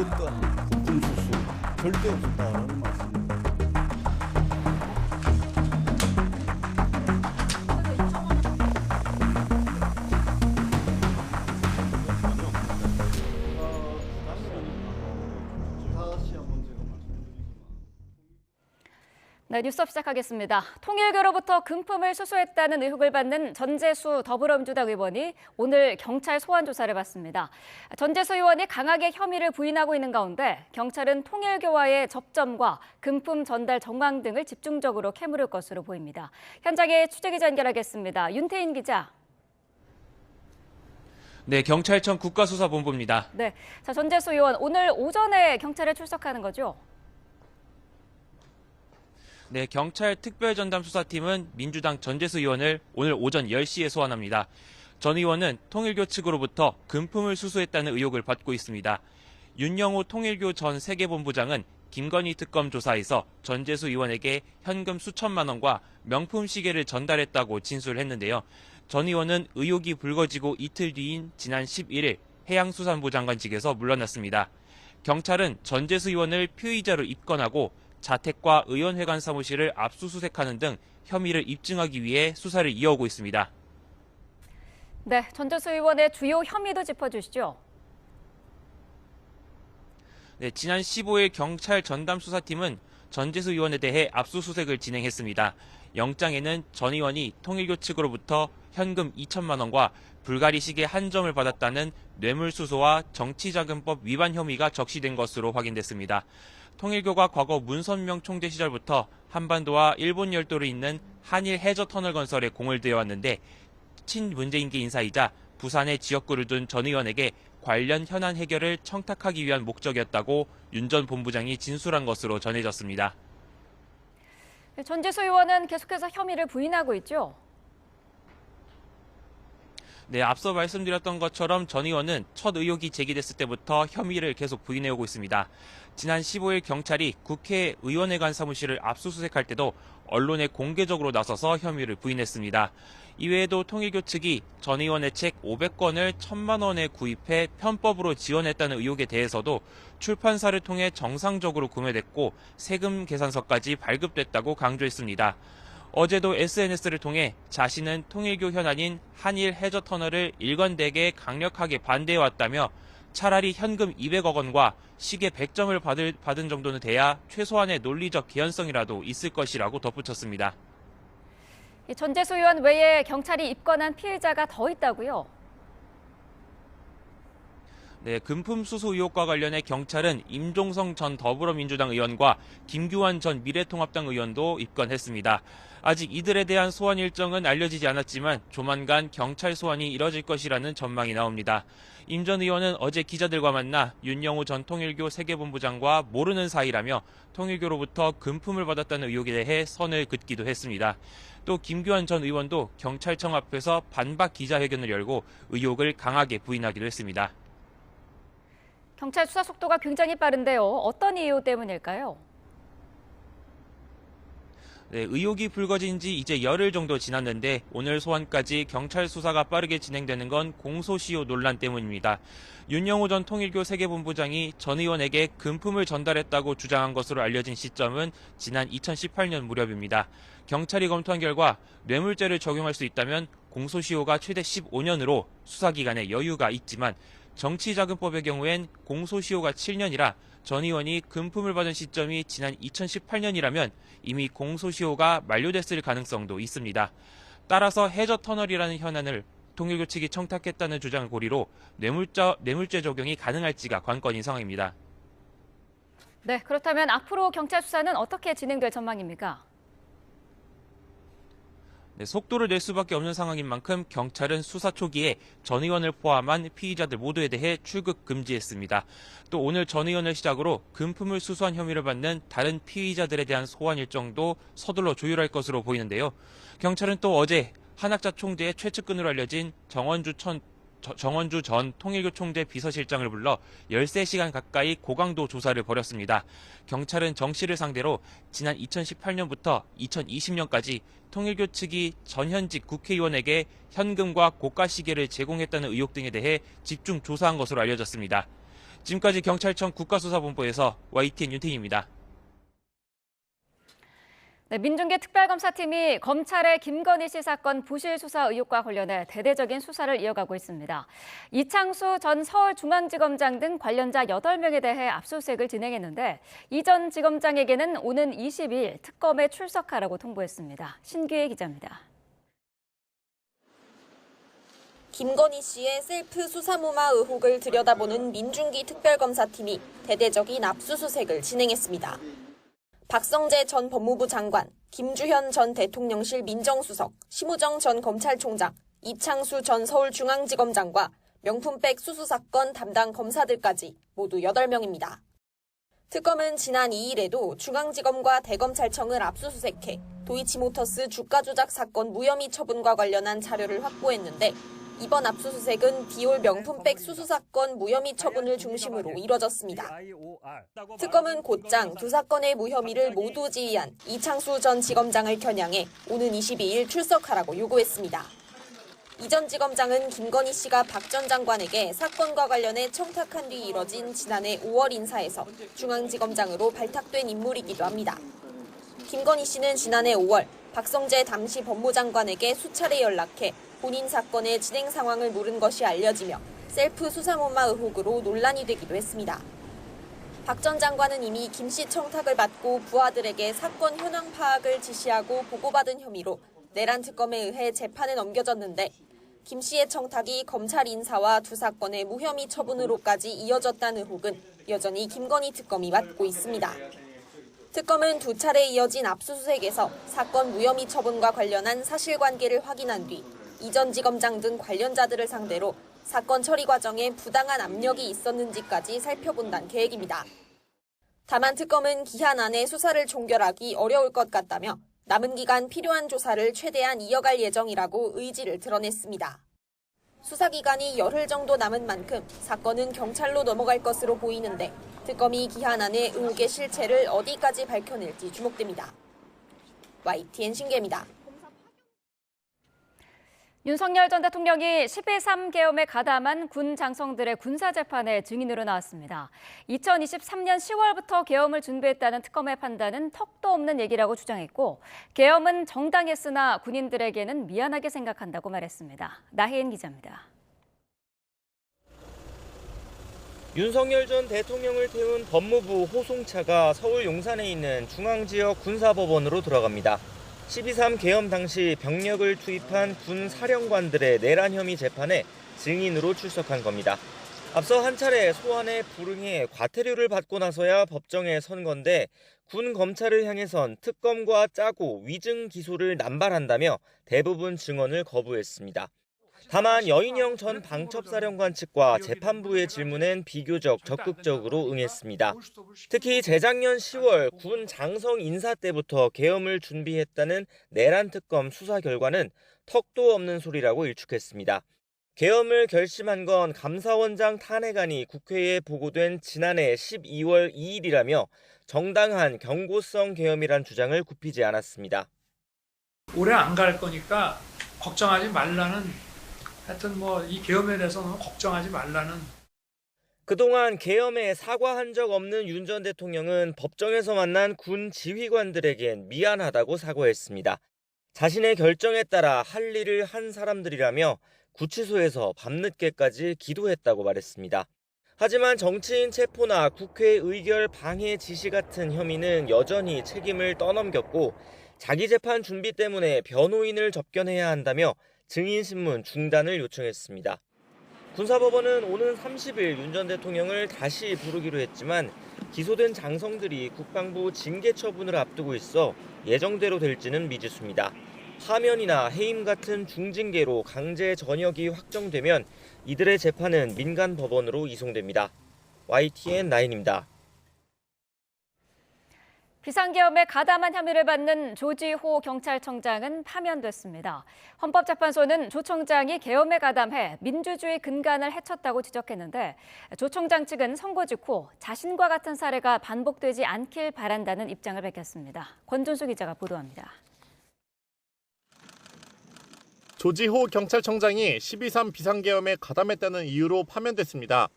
어떠한 금수수 절대 없었다라는 말씀입니다. 네, 뉴스업 시작하겠습니다. 통일교로부터 금품을 수수했다는 의혹을 받는 전재수 더불어민주당 의원이 오늘 경찰 소환 조사를 받습니다. 전재수 의원이 강하게 혐의를 부인하고 있는 가운데 경찰은 통일교와의 접점과 금품 전달 정황 등을 집중적으로 캐물을 것으로 보입니다. 현장에 취재기자 연결하겠습니다. 윤태인 기자. 네, 경찰청 국가수사본부입니다. 네, 자, 전재수 의원 오늘 오전에 경찰에 출석하는 거죠? 네, 경찰 특별전담수사팀은 민주당 전재수 의원을 오늘 오전 10시에 소환합니다. 전 의원은 통일교 측으로부터 금품을 수수했다는 의혹을 받고 있습니다. 윤영호 통일교 전 세계본부장은 김건희 특검 조사에서 전재수 의원에게 현금 수천만 원과 명품 시계를 전달했다고 진술했는데요. 전 의원은 의혹이 불거지고 이틀 뒤인 지난 11일 해양수산부 장관직에서 물러났습니다. 경찰은 전재수 의원을 피의자로 입건하고 자택과 의원회관 사무실을 압수수색하는 등 혐의를 입증하기 위해 수사를 이어오고 있습니다. 네, 전재수 의원의 주요 혐의도 짚어주시죠. 네, 지난 15일 경찰 전담수사팀은 전재수 의원에 대해 압수수색을 진행했습니다. 영장에는 전 의원이 통일교 측으로부터 현금 2천만 원과 불가리 시계 한 점을 받았다는 뇌물수수와 정치자금법 위반 혐의가 적시된 것으로 확인됐습니다. 통일교가 과거 문선명 총재 시절부터 한반도와 일본 열도를 잇는 한일 해저터널 건설에 공을 들여왔는데 친문재인계 인사이자 부산에 지역구를 둔 전 의원에게 관련 현안 해결을 청탁하기 위한 목적이었다고 윤 전 본부장이 진술한 것으로 전해졌습니다. 전재수 의원은 계속해서 혐의를 부인하고 있죠? 네, 앞서 말씀드렸던 것처럼 전 의원은 첫 의혹이 제기됐을 때부터 혐의를 계속 부인해오고 있습니다. 지난 15일 경찰이 국회 의원회관 사무실을 압수수색할 때도 언론에 공개적으로 나서서 혐의를 부인했습니다. 이외에도 통일교 측이 전 의원의 책 500권을 1,000만 원에 구입해 편법으로 지원했다는 의혹에 대해서도 출판사를 통해 정상적으로 구매됐고 세금 계산서까지 발급됐다고 강조했습니다. 어제도 SNS를 통해 자신은 통일교 현안인 한일 해저터널을 일관되게 강력하게 반대해왔다며 차라리 현금 200억 원과 시계 100점을 받은 정도는 돼야 최소한의 논리적 개연성이라도 있을 것이라고 덧붙였습니다. 전재수 의원 외에 경찰이 입건한 피해자가 더 있다고요? 네, 금품 수수 의혹과 관련해 경찰은 임종성 전 더불어민주당 의원과 김규환 전 미래통합당 의원도 입건했습니다. 아직 이들에 대한 소환 일정은 알려지지 않았지만 조만간 경찰 소환이 이뤄질 것이라는 전망이 나옵니다. 임 전 의원은 어제 기자들과 만나 윤영호 전 통일교 세계본부장과 모르는 사이라며 통일교로부터 금품을 받았다는 의혹에 대해 선을 긋기도 했습니다. 또 김규환 전 의원도 경찰청 앞에서 반박 기자회견을 열고 의혹을 강하게 부인하기도 했습니다. 경찰 수사 속도가 굉장히 빠른데요. 어떤 이유 때문일까요? 네, 의혹이 불거진 지 이제 열흘 정도 지났는데 오늘 소환까지 경찰 수사가 빠르게 진행되는 건 공소시효 논란 때문입니다. 윤영호 전 통일교 세계본부장이 전 의원에게 금품을 전달했다고 주장한 것으로 알려진 시점은 지난 2018년 무렵입니다. 경찰이 검토한 결과 뇌물죄를 적용할 수 있다면 공소시효가 최대 15년으로 수사기간에 여유가 있지만 정치자금법의 경우엔 공소시효가 7년이라 전 의원이 금품을 받은 시점이 지난 2018년이라면 이미 공소시효가 만료됐을 가능성도 있습니다. 따라서 해저터널이라는 현안을 통일교 측이 청탁했다는 주장을 고리로 뇌물죄 적용이 가능할지가 관건인 상황입니다. 네, 그렇다면 앞으로 경찰 수사는 어떻게 진행될 전망입니까? 네, 속도를 낼 수밖에 없는 상황인 만큼 경찰은 수사 초기에 전 의원을 포함한 피의자들 모두에 대해 출국 금지했습니다. 또 오늘 전 의원을 시작으로 금품을 수수한 혐의를 받는 다른 피의자들에 대한 소환 일정도 서둘러 조율할 것으로 보이는데요. 경찰은 또 어제 한학자 총재의 최측근으로 알려진 정원주 전 통일교 총재 비서실장을 불러 13시간 가까이 고강도 조사를 벌였습니다. 경찰은 정 씨를 상대로 지난 2018년부터 2020년까지 통일교 측이 전현직 국회의원에게 현금과 고가 시계를 제공했다는 의혹 등에 대해 집중 조사한 것으로 알려졌습니다. 지금까지 경찰청 국가수사본부에서 YTN 윤태희입니다. 네, 민중기 특별검사팀이 검찰의 김건희 씨 사건 부실 수사 의혹과 관련해 대대적인 수사를 이어가고 있습니다. 이창수 전 서울중앙지검장 등 관련자 8명에 대해 압수수색을 진행했는데 이 전 지검장에게는 오는 22일 특검에 출석하라고 통보했습니다. 신규혜 기자입니다. 김건희 씨의 셀프 수사무마 의혹을 들여다보는 민중기 특별검사팀이 대대적인 압수수색을 진행했습니다. 박성재 전 법무부 장관, 김주현 전 대통령실 민정수석, 심우정 전 검찰총장, 이창수 전 서울중앙지검장과 명품백 수수 사건 담당 검사들까지 모두 8명입니다. 특검은 지난 2일에도 중앙지검과 대검찰청을 압수수색해 도이치모터스 주가 조작 사건 무혐의 처분과 관련한 자료를 확보했는데 이번 압수수색은 디올 명품백 수수 사건 무혐의 처분을 중심으로 이뤄졌습니다. 특검은 곧장 두 사건의 무혐의를 모두 지휘한 이창수 전 지검장을 겨냥해 오는 22일 출석하라고 요구했습니다. 이 전 지검장은 김건희 씨가 박 전 장관에게 사건과 관련해 청탁한 뒤 이뤄진 지난해 5월 인사에서 중앙지검장으로 발탁된 인물이기도 합니다. 김건희 씨는 지난해 5월 박성재 당시 법무장관에게 수차례 연락해 본인 사건의 진행 상황을 물은 것이 알려지며 셀프 수사무마 의혹으로 논란이 되기도 했습니다. 박 전 장관은 이미 김 씨 청탁을 받고 부하들에게 사건 현황 파악을 지시하고 보고받은 혐의로 내란 특검에 의해 재판에 넘겨졌는데 김 씨의 청탁이 검찰 인사와 두 사건의 무혐의 처분으로까지 이어졌다는 의혹은 여전히 김건희 특검이 맡고 있습니다. 특검은 두 차례 이어진 압수수색에서 사건 무혐의 처분과 관련한 사실관계를 확인한 뒤 이 전 지검장 등 관련자들을 상대로 사건 처리 과정에 부당한 압력이 있었는지까지 살펴본다는 계획입니다. 다만 특검은 기한 안에 수사를 종결하기 어려울 것 같다며 남은 기간 필요한 조사를 최대한 이어갈 예정이라고 의지를 드러냈습니다. 수사 기간이 열흘 정도 남은 만큼 사건은 경찰로 넘어갈 것으로 보이는데 특검이 기한 안에 의혹의 실체를 어디까지 밝혀낼지 주목됩니다. YTN 신계입니다. 윤석열 전 대통령이 12.3 계엄에 가담한 군 장성들의 군사재판에 증인으로 나왔습니다. 2023년 10월부터 계엄을 준비했다는 특검의 판단은 턱도 없는 얘기라고 주장했고 계엄은 정당했으나 군인들에게는 미안하게 생각한다고 말했습니다. 나혜인 기자입니다. 윤석열 전 대통령을 태운 법무부 호송차가 서울 용산에 있는 중앙지역 군사법원으로 들어갑니다. 12.3 계엄 당시 병력을 투입한 군 사령관들의 내란 혐의 재판에 증인으로 출석한 겁니다. 앞서 한 차례 소환에 불응해 과태료를 받고 나서야 법정에 선 건데 군 검찰을 향해선 특검과 짜고 위증 기소를 남발한다며 대부분 증언을 거부했습니다. 다만 여인영 전 방첩사령관 측과 재판부의 질문엔 비교적 적극적으로 응했습니다. 특히 재작년 10월 군 장성 인사 때부터 계엄을 준비했다는 내란 특검 수사 결과는 턱도 없는 소리라고 일축했습니다. 계엄을 결심한 건 감사원장 탄핵안이 국회에 보고된 지난해 12월 2일이라며 정당한 경고성 계엄이란 주장을 굽히지 않았습니다. 오래 안 갈 거니까 걱정하지 말라는 하여튼 이 계엄에 대해서는 걱정하지 말라는. 그동안 계엄에 사과한 적 없는 윤 전 대통령은 법정에서 만난 군 지휘관들에겐 미안하다고 사과했습니다. 자신의 결정에 따라 할 일을 한 사람들이라며 구치소에서 밤늦게까지 기도했다고 말했습니다. 하지만 정치인 체포나 국회 의결 방해 지시 같은 혐의는 여전히 책임을 떠넘겼고 자기 재판 준비 때문에 변호인을 접견해야 한다며 증인신문 중단을 요청했습니다. 군사법원은 오는 30일 윤 전 대통령을 다시 부르기로 했지만 기소된 장성들이 국방부 징계 처분을 앞두고 있어 예정대로 될지는 미지수입니다. 파면이나 해임 같은 중징계로 강제 전역이 확정되면 이들의 재판은 민간 법원으로 이송됩니다. YTN 9입니다. 비상계엄에 가담한 혐의를 받는 조지호 경찰청장은 파면됐습니다. 헌법재판소는 조 청장이 계엄에 가담해 민주주의 근간을 해쳤다고 지적했는데 조 청장 측은 선고 직후 자신과 같은 사례가 반복되지 않길 바란다는 입장을 밝혔습니다. 권준수 기자가 보도합니다. 조지호 경찰청장이 12.3 비상계엄에 가담했다는 이유로 파면됐습니다.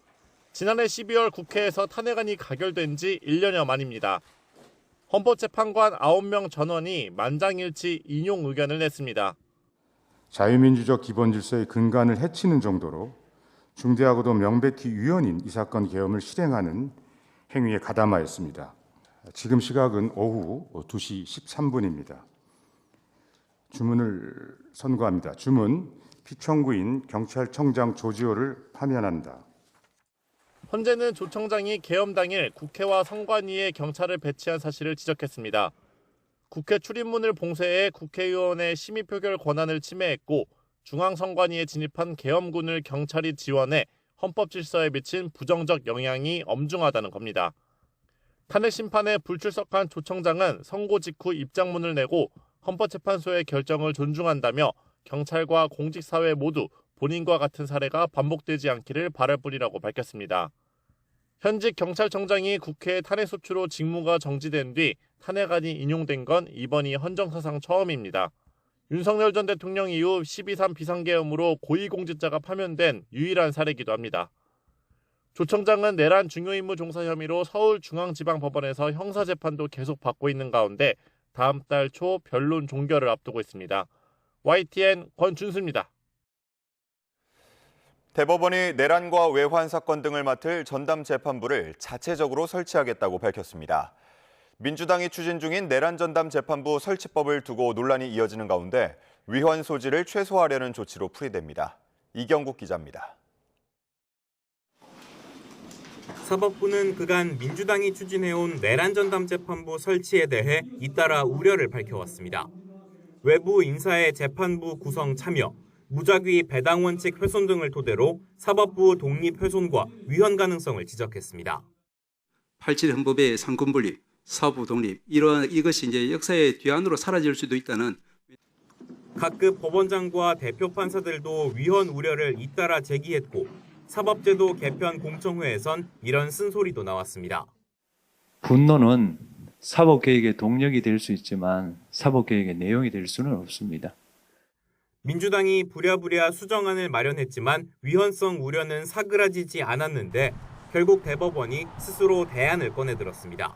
지난해 12월 국회에서 탄핵안이 가결된 지 1년여 만입니다. 헌법재판관 9명 전원이 만장일치 인용 의견을 냈습니다. 자유민주적 기본질서의 근간을 해치는 정도로 중대하고도 명백히 유연인 이 사건 계엄을 실행하는 행위에 가담하였습니다. 지금 시각은 오후 2시 13분입니다. 주문을 선고합니다. 주문, 피청구인 경찰청장 조지호를 파면한다. 헌재는 조 청장이 계엄 당일 국회와 선관위에 경찰을 배치한 사실을 지적했습니다. 국회 출입문을 봉쇄해 국회의원의 심의 표결 권한을 침해했고 중앙선관위에 진입한 계엄군을 경찰이 지원해 헌법 질서에 미친 부정적 영향이 엄중하다는 겁니다. 탄핵 심판에 불출석한 조 청장은 선고 직후 입장문을 내고 헌법재판소의 결정을 존중한다며 경찰과 공직사회 모두 본인과 같은 사례가 반복되지 않기를 바랄 뿐이라고 밝혔습니다. 현직 경찰청장이 국회 탄핵 소추로 직무가 정지된 뒤 탄핵안이 인용된 건 이번이 헌정사상 처음입니다. 윤석열 전 대통령 이후 12.3 비상계엄으로 고위공직자가 파면된 유일한 사례이기도 합니다. 조 청장은 내란 중요임무 종사 혐의로 서울중앙지방법원에서 형사재판도 계속 받고 있는 가운데 다음 달 초 변론 종결을 앞두고 있습니다. YTN 권준수입니다. 대법원이 내란과 외환 사건 등을 맡을 전담재판부를 자체적으로 설치하겠다고 밝혔습니다. 민주당이 추진 중인 내란전담재판부 설치법을 두고 논란이 이어지는 가운데 위헌 소지를 최소화하려는 조치로 풀이됩니다. 이경국 기자입니다. 사법부는 그간 민주당이 추진해온 내란전담재판부 설치에 대해 잇따라 우려를 밝혀왔습니다. 외부 인사의 재판부 구성 참여, 무작위 배당 원칙 훼손 등을 토대로 사법부 독립 훼손과 위헌 가능성을 지적했습니다. 87 헌법의 상권 분립, 사법부 독립, 이것이 이제 역사의 뒤안으로 사라질 수도 있다는 각급 법원장과 대표 판사들도 위헌 우려를 잇따라 제기했고 사법제도 개편 공청회에선 이런 쓴소리도 나왔습니다. 분노는 사법개혁의 동력이 될 수 있지만 사법개혁의 내용이 될 수는 없습니다. 민주당이 부랴부랴 수정안을 마련했지만 위헌성 우려는 사그라지지 않았는데 결국 대법원이 스스로 대안을 꺼내들었습니다.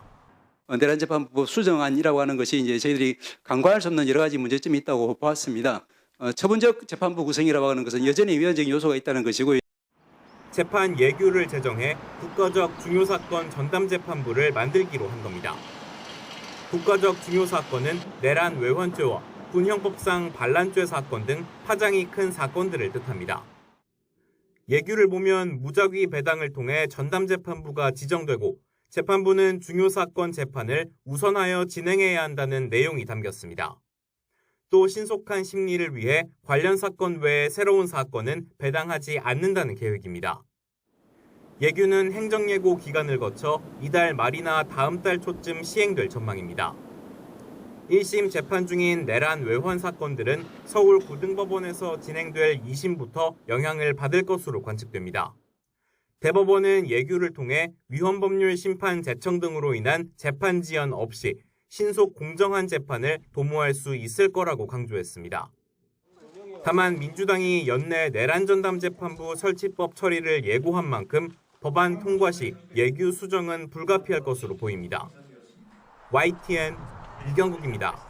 내란재판부 수정안이라고 하는 것이 이제 저희들이 간과할 수 없는 여러 가지 문제점이 있다고 보았습니다. 처분적 재판부 구성이라고 하는 것은 여전히 위헌적인 요소가 있다는 것이고 재판 예규를 제정해 국가적 중요사건 전담재판부를 만들기로 한 겁니다. 국가적 중요사건은 내란 외환죄와 군형법상 반란죄 사건 등 파장이 큰 사건들을 뜻합니다. 예규를 보면 무작위 배당을 통해 전담재판부가 지정되고 재판부는 중요사건 재판을 우선하여 진행해야 한다는 내용이 담겼습니다. 또 신속한 심리를 위해 관련 사건 외에 새로운 사건은 배당하지 않는다는 계획입니다. 예규는 행정예고 기간을 거쳐 이달 말이나 다음 달 초쯤 시행될 전망입니다. 1심 재판 중인 내란 외환 사건들은 서울 고등법원에서 진행될 2심부터 영향을 받을 것으로 관측됩니다. 대법원은 예규를 통해 위헌법률 심판 제청 등으로 인한 재판 지연 없이 신속 공정한 재판을 도모할 수 있을 거라고 강조했습니다. 다만 민주당이 연내 내란전담재판부 설치법 처리를 예고한 만큼 법안 통과 시 예규 수정은 불가피할 것으로 보입니다. YTN 이경국입니다.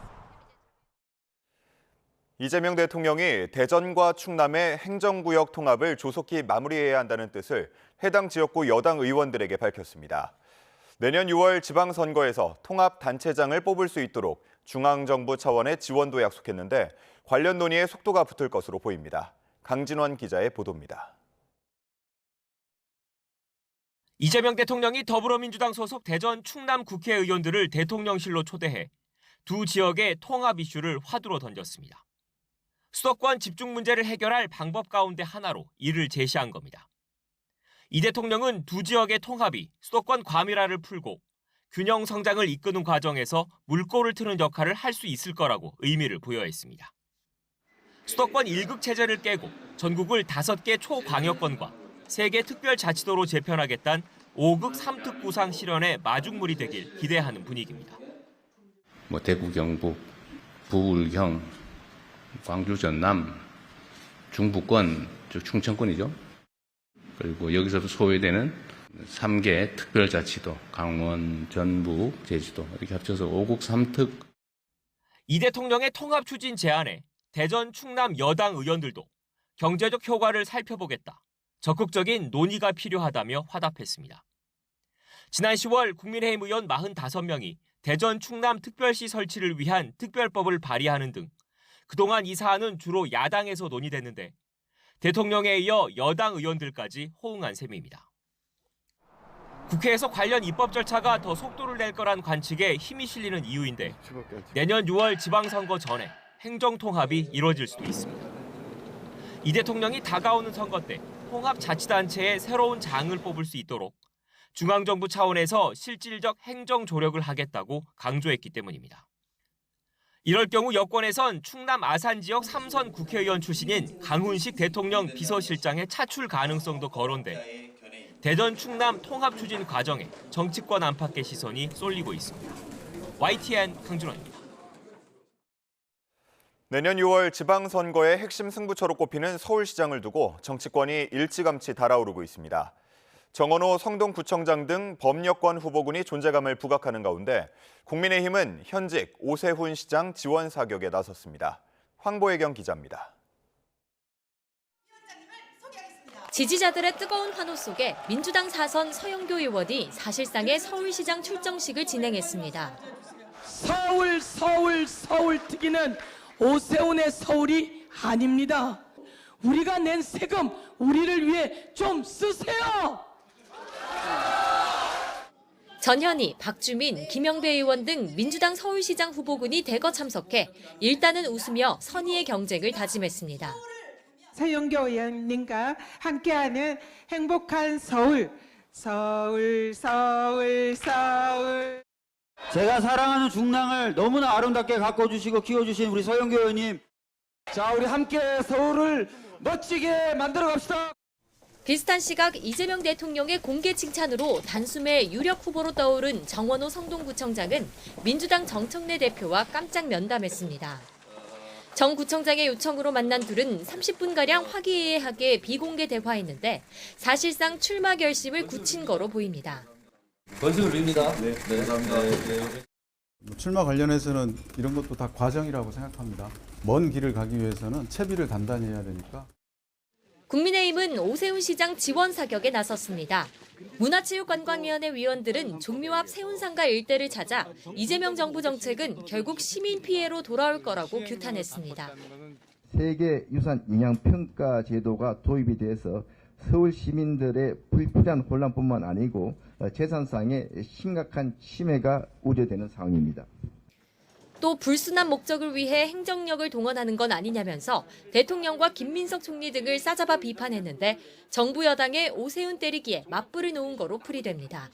이재명 대통령이 대전과 충남의 행정구역 통합을 조속히 마무리해야 한다는 뜻을 해당 지역구 여당 의원들에게 밝혔습니다. 내년 6월 지방선거에서 통합단체장을 뽑을 수 있도록 중앙정부 차원의 지원도 약속했는데 관련 논의에 속도가 붙을 것으로 보입니다. 강진원 기자의 보도입니다. 이재명 대통령이 더불어민주당 소속 대전 충남 국회의원들을 대통령실로 초대해 두 지역의 통합 이슈를 화두로 던졌습니다. 수도권 집중 문제를 해결할 방법 가운데 하나로 이를 제시한 겁니다. 이 대통령은 두 지역의 통합이 수도권 과밀화를 풀고 균형 성장을 이끄는 과정에서 물꼬를 트는 역할을 할 수 있을 거라고 의미를 부여했습니다. 수도권 1극 체제를 깨고 전국을 5개 초광역권과 3개 특별자치도로 재편하겠다는 5극 3특 구상 실현의 마중물이 되길 기대하는 분위기입니다. 대구 경북, 부울경, 광주 전남, 중부권, 즉 충청권이죠. 그리고 여기서 소외되는 3개 특별자치도, 강원, 전북, 제주도 이렇게 합쳐서 5국 3특. 이 대통령의 통합 추진 제안에 대전, 충남 여당 의원들도 경제적 효과를 살펴보겠다, 적극적인 논의가 필요하다며 화답했습니다. 지난 10월 국민의힘 의원 45명이 대전, 충남 특별시 설치를 위한 특별법을 발의하는 등 그동안 이 사안은 주로 야당에서 논의됐는데 대통령에 이어 여당 의원들까지 호응한 셈입니다. 국회에서 관련 입법 절차가 더 속도를 낼 거란 관측에 힘이 실리는 이유인데 내년 6월 지방선거 전에 행정통합이 이뤄질 수도 있습니다. 이 대통령이 다가오는 선거 때 통합자치단체의 새로운 장을 뽑을 수 있도록 중앙정부 차원에서 실질적 행정 조력을 하겠다고 강조했기 때문입니다. 이럴 경우 여권에선 충남 아산 지역 3선 국회의원 출신인 강훈식 대통령 비서실장의 차출 가능성도 거론돼 대전 충남 통합 추진 과정에 정치권 안팎의 시선이 쏠리고 있습니다. YTN 강준원입니다. 내년 6월 지방선거의 핵심 승부처로 꼽히는 서울시장을 두고 정치권이 일찌감치 달아오르고 있습니다. 정원호 성동구청장 등 범여권 후보군이 존재감을 부각하는 가운데 국민의힘은 현직 오세훈 시장 지원 사격에 나섰습니다. 황보혜경 기자입니다. 지지자들의 뜨거운 환호 속에 민주당 4선 서영교 의원이 사실상의 서울시장 출정식을 진행했습니다. 서울 특위는 오세훈의 서울이 아닙니다. 우리가 낸 세금 우리를 위해 좀 쓰세요. 전현희, 박주민, 김영배 의원 등 민주당 서울시장 후보군이 대거 참석해 일단은 웃으며 선의의 경쟁을 다짐했습니다. 서영교 의원님과 함께하는 행복한 서울. 제가 사랑하는 중랑을 너무나 아름답게 가꿔주시고 키워주신 우리 서영교 의원님. 자, 우리 함께 서울을 멋지게 만들어 갑시다. 비슷한 시각 이재명 대통령의 공개 칭찬으로 단숨에 유력 후보로 떠오른 정원호 성동구청장은 민주당 정청래 대표와 깜짝 면담했습니다. 정 구청장의 요청으로 만난 둘은 30분가량 화기애애하게 비공개 대화했는데 사실상 출마 결심을 굳힌 거로 보입니다. 건승을 빕니다. 네, 감사합니다. 출마 관련해서는 이런 것도 다 과정이라고 생각합니다. 먼 길을 가기 위해서는 채비를 단단히 해야 되니까. 국민의힘은 오세훈 시장 지원 사격에 나섰습니다. 문화체육관광위원회 위원들은 종묘 앞 세운상가 일대를 찾아 이재명 정부 정책은 결국 시민 피해로 돌아올 거라고 규탄했습니다. 세계유산 영향평가 제도가 도입이 돼서 서울 시민들의 불필요한 혼란뿐만 아니고 재산상의 심각한 침해가 우려되는 상황입니다. 또 불순한 목적을 위해 행정력을 동원하는 건 아니냐면서 대통령과 김민석 총리 등을 싸잡아 비판했는데 정부 여당의 오세훈 때리기에 맞불을 놓은 거로 풀이됩니다.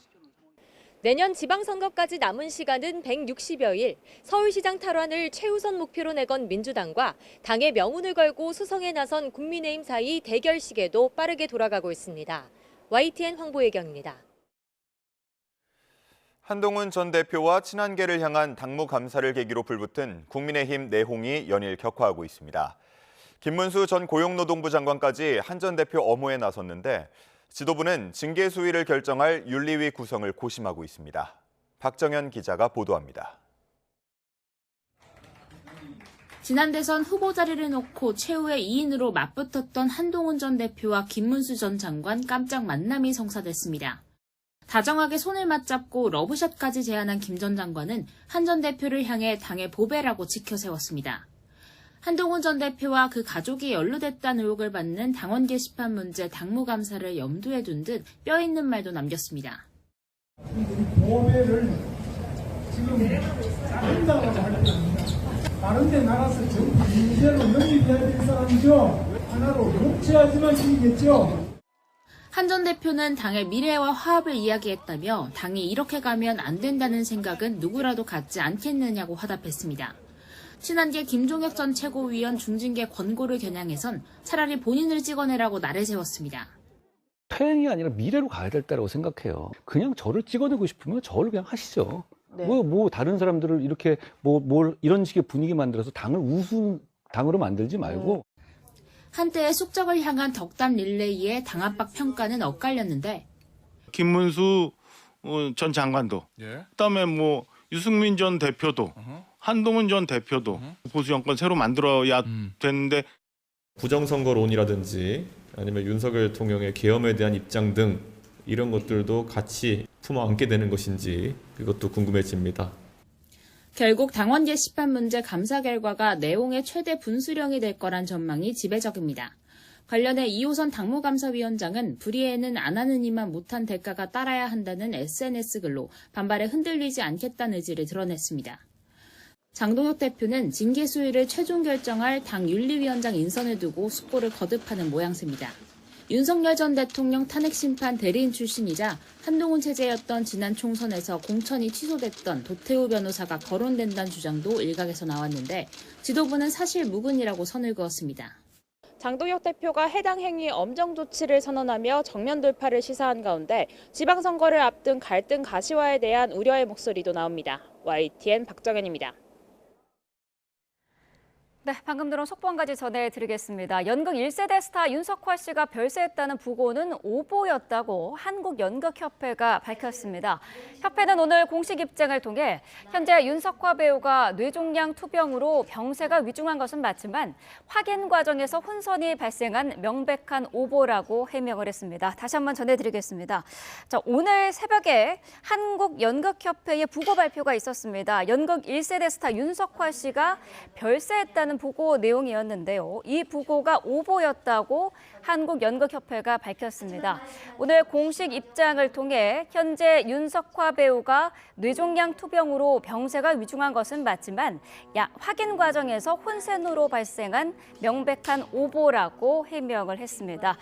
내년 지방선거까지 남은 시간은 160여일, 서울시장 탈환을 최우선 목표로 내건 민주당과 당의 명운을 걸고 수성에 나선 국민의힘 사이 대결 시계도 빠르게 돌아가고 있습니다. YTN 황보혜경입니다. 한동훈 전 대표와 친한계를 향한 당무 감사를 계기로 불붙은 국민의힘 내홍이 연일 격화하고 있습니다. 김문수 전 고용노동부 장관까지 한 전 대표 엄호에 나섰는데 지도부는 징계 수위를 결정할 윤리위 구성을 고심하고 있습니다. 박정현 기자가 보도합니다. 지난 대선 후보 자리를 놓고 최후의 2인으로 맞붙었던 한동훈 전 대표와 김문수 전 장관 깜짝 만남이 성사됐습니다. 다정하게 손을 맞잡고 러브샷까지 제안한 김 전 장관은 한 전 대표를 향해 당의 보배라고 지켜세웠습니다. 한동훈 전 대표와 그 가족이 연루됐다는 의혹을 받는 당원 게시판 문제 당무감사를 염두에 둔 듯 뼈 있는 말도 남겼습니다. 보배를 지금 한다고 하렵니다. 다른 데 나가서 정부 문제로 영입해야 될 사람이죠. 하나로 뭉쳐야지만 이기겠죠. 한 전 대표는 당의 미래와 화합을 이야기했다며 당이 이렇게 가면 안 된다는 생각은 누구라도 갖지 않겠느냐고 화답했습니다. 친한계 김종혁 전 최고위원 중징계 권고를 겨냥해선 차라리 본인을 찍어내라고 날을 세웠습니다. 퇴행이 아니라 미래로 가야 될 때라고 생각해요. 그냥 저를 찍어내고 싶으면 저를 그냥 하시죠. 네. 뭐 다른 사람들을 이렇게 뭘 이런 식의 분위기 만들어서 당을 우스운 당으로 만들지 말고. 한때의 숙적을 향한 덕담 릴레이에 당 압박 평가는 엇갈렸는데 김문수 전 장관도, 그다음에 뭐 유승민 전 대표도, 한동훈 전 대표도 보수 정권 새로 만들어야 되는데 부정선거론이라든지 아니면 윤석열 대통령의 계엄에 대한 입장 등 이런 것들도 같이 품어안게 되는 것인지 그것도 궁금해집니다. 결국 당원 게시판 문제 감사 결과가 내용의 최대 분수령이 될 거란 전망이 지배적입니다. 관련해 이호선 당무감사위원장은 불이해는 안 하는 이만 못한 대가가 따라야 한다는 SNS 글로 반발에 흔들리지 않겠다는 의지를 드러냈습니다. 장동혁 대표는 징계 수위를 최종 결정할 당 윤리위원장 인선을 두고 숙고를 거듭하는 모양새입니다. 윤석열 전 대통령 탄핵심판 대리인 출신이자 한동훈 체제였던 지난 총선에서 공천이 취소됐던 도태우 변호사가 거론된다는 주장도 일각에서 나왔는데 지도부는 사실 무근이라고 선을 그었습니다. 장동혁 대표가 해당 행위 엄정 조치를 선언하며 정면 돌파를 시사한 가운데 지방선거를 앞둔 갈등 가시화에 대한 우려의 목소리도 나옵니다. YTN 박정현입니다. 네, 방금 들은 속보 한 가지 전해드리겠습니다. 연극 1세대 스타 윤석화 씨가 별세했다는 부고는 오보였다고 한국연극협회가 밝혔습니다. 협회는 오늘 공식 입장을 통해 현재 윤석화 배우가 뇌종양 투병으로 병세가 위중한 것은 맞지만 확인 과정에서 혼선이 발생한 명백한 오보라고 해명을 했습니다. 다시 한번 전해드리겠습니다. 자, 오늘 새벽에 한국연극협회의 부고 발표가 있었습니다. 연극 1세대 스타 윤석화 씨가 별세했다는 부고 내용이었는데요. 이 부고가 오보였다고 한국연극협회가 밝혔습니다. 오늘 공식 입장을 통해 현재 윤석화 배우가 뇌종양 투병으로 병세가 위중한 것은 맞지만 확인 과정에서 혼선으로 발생한 명백한 오보라고 해명을 했습니다.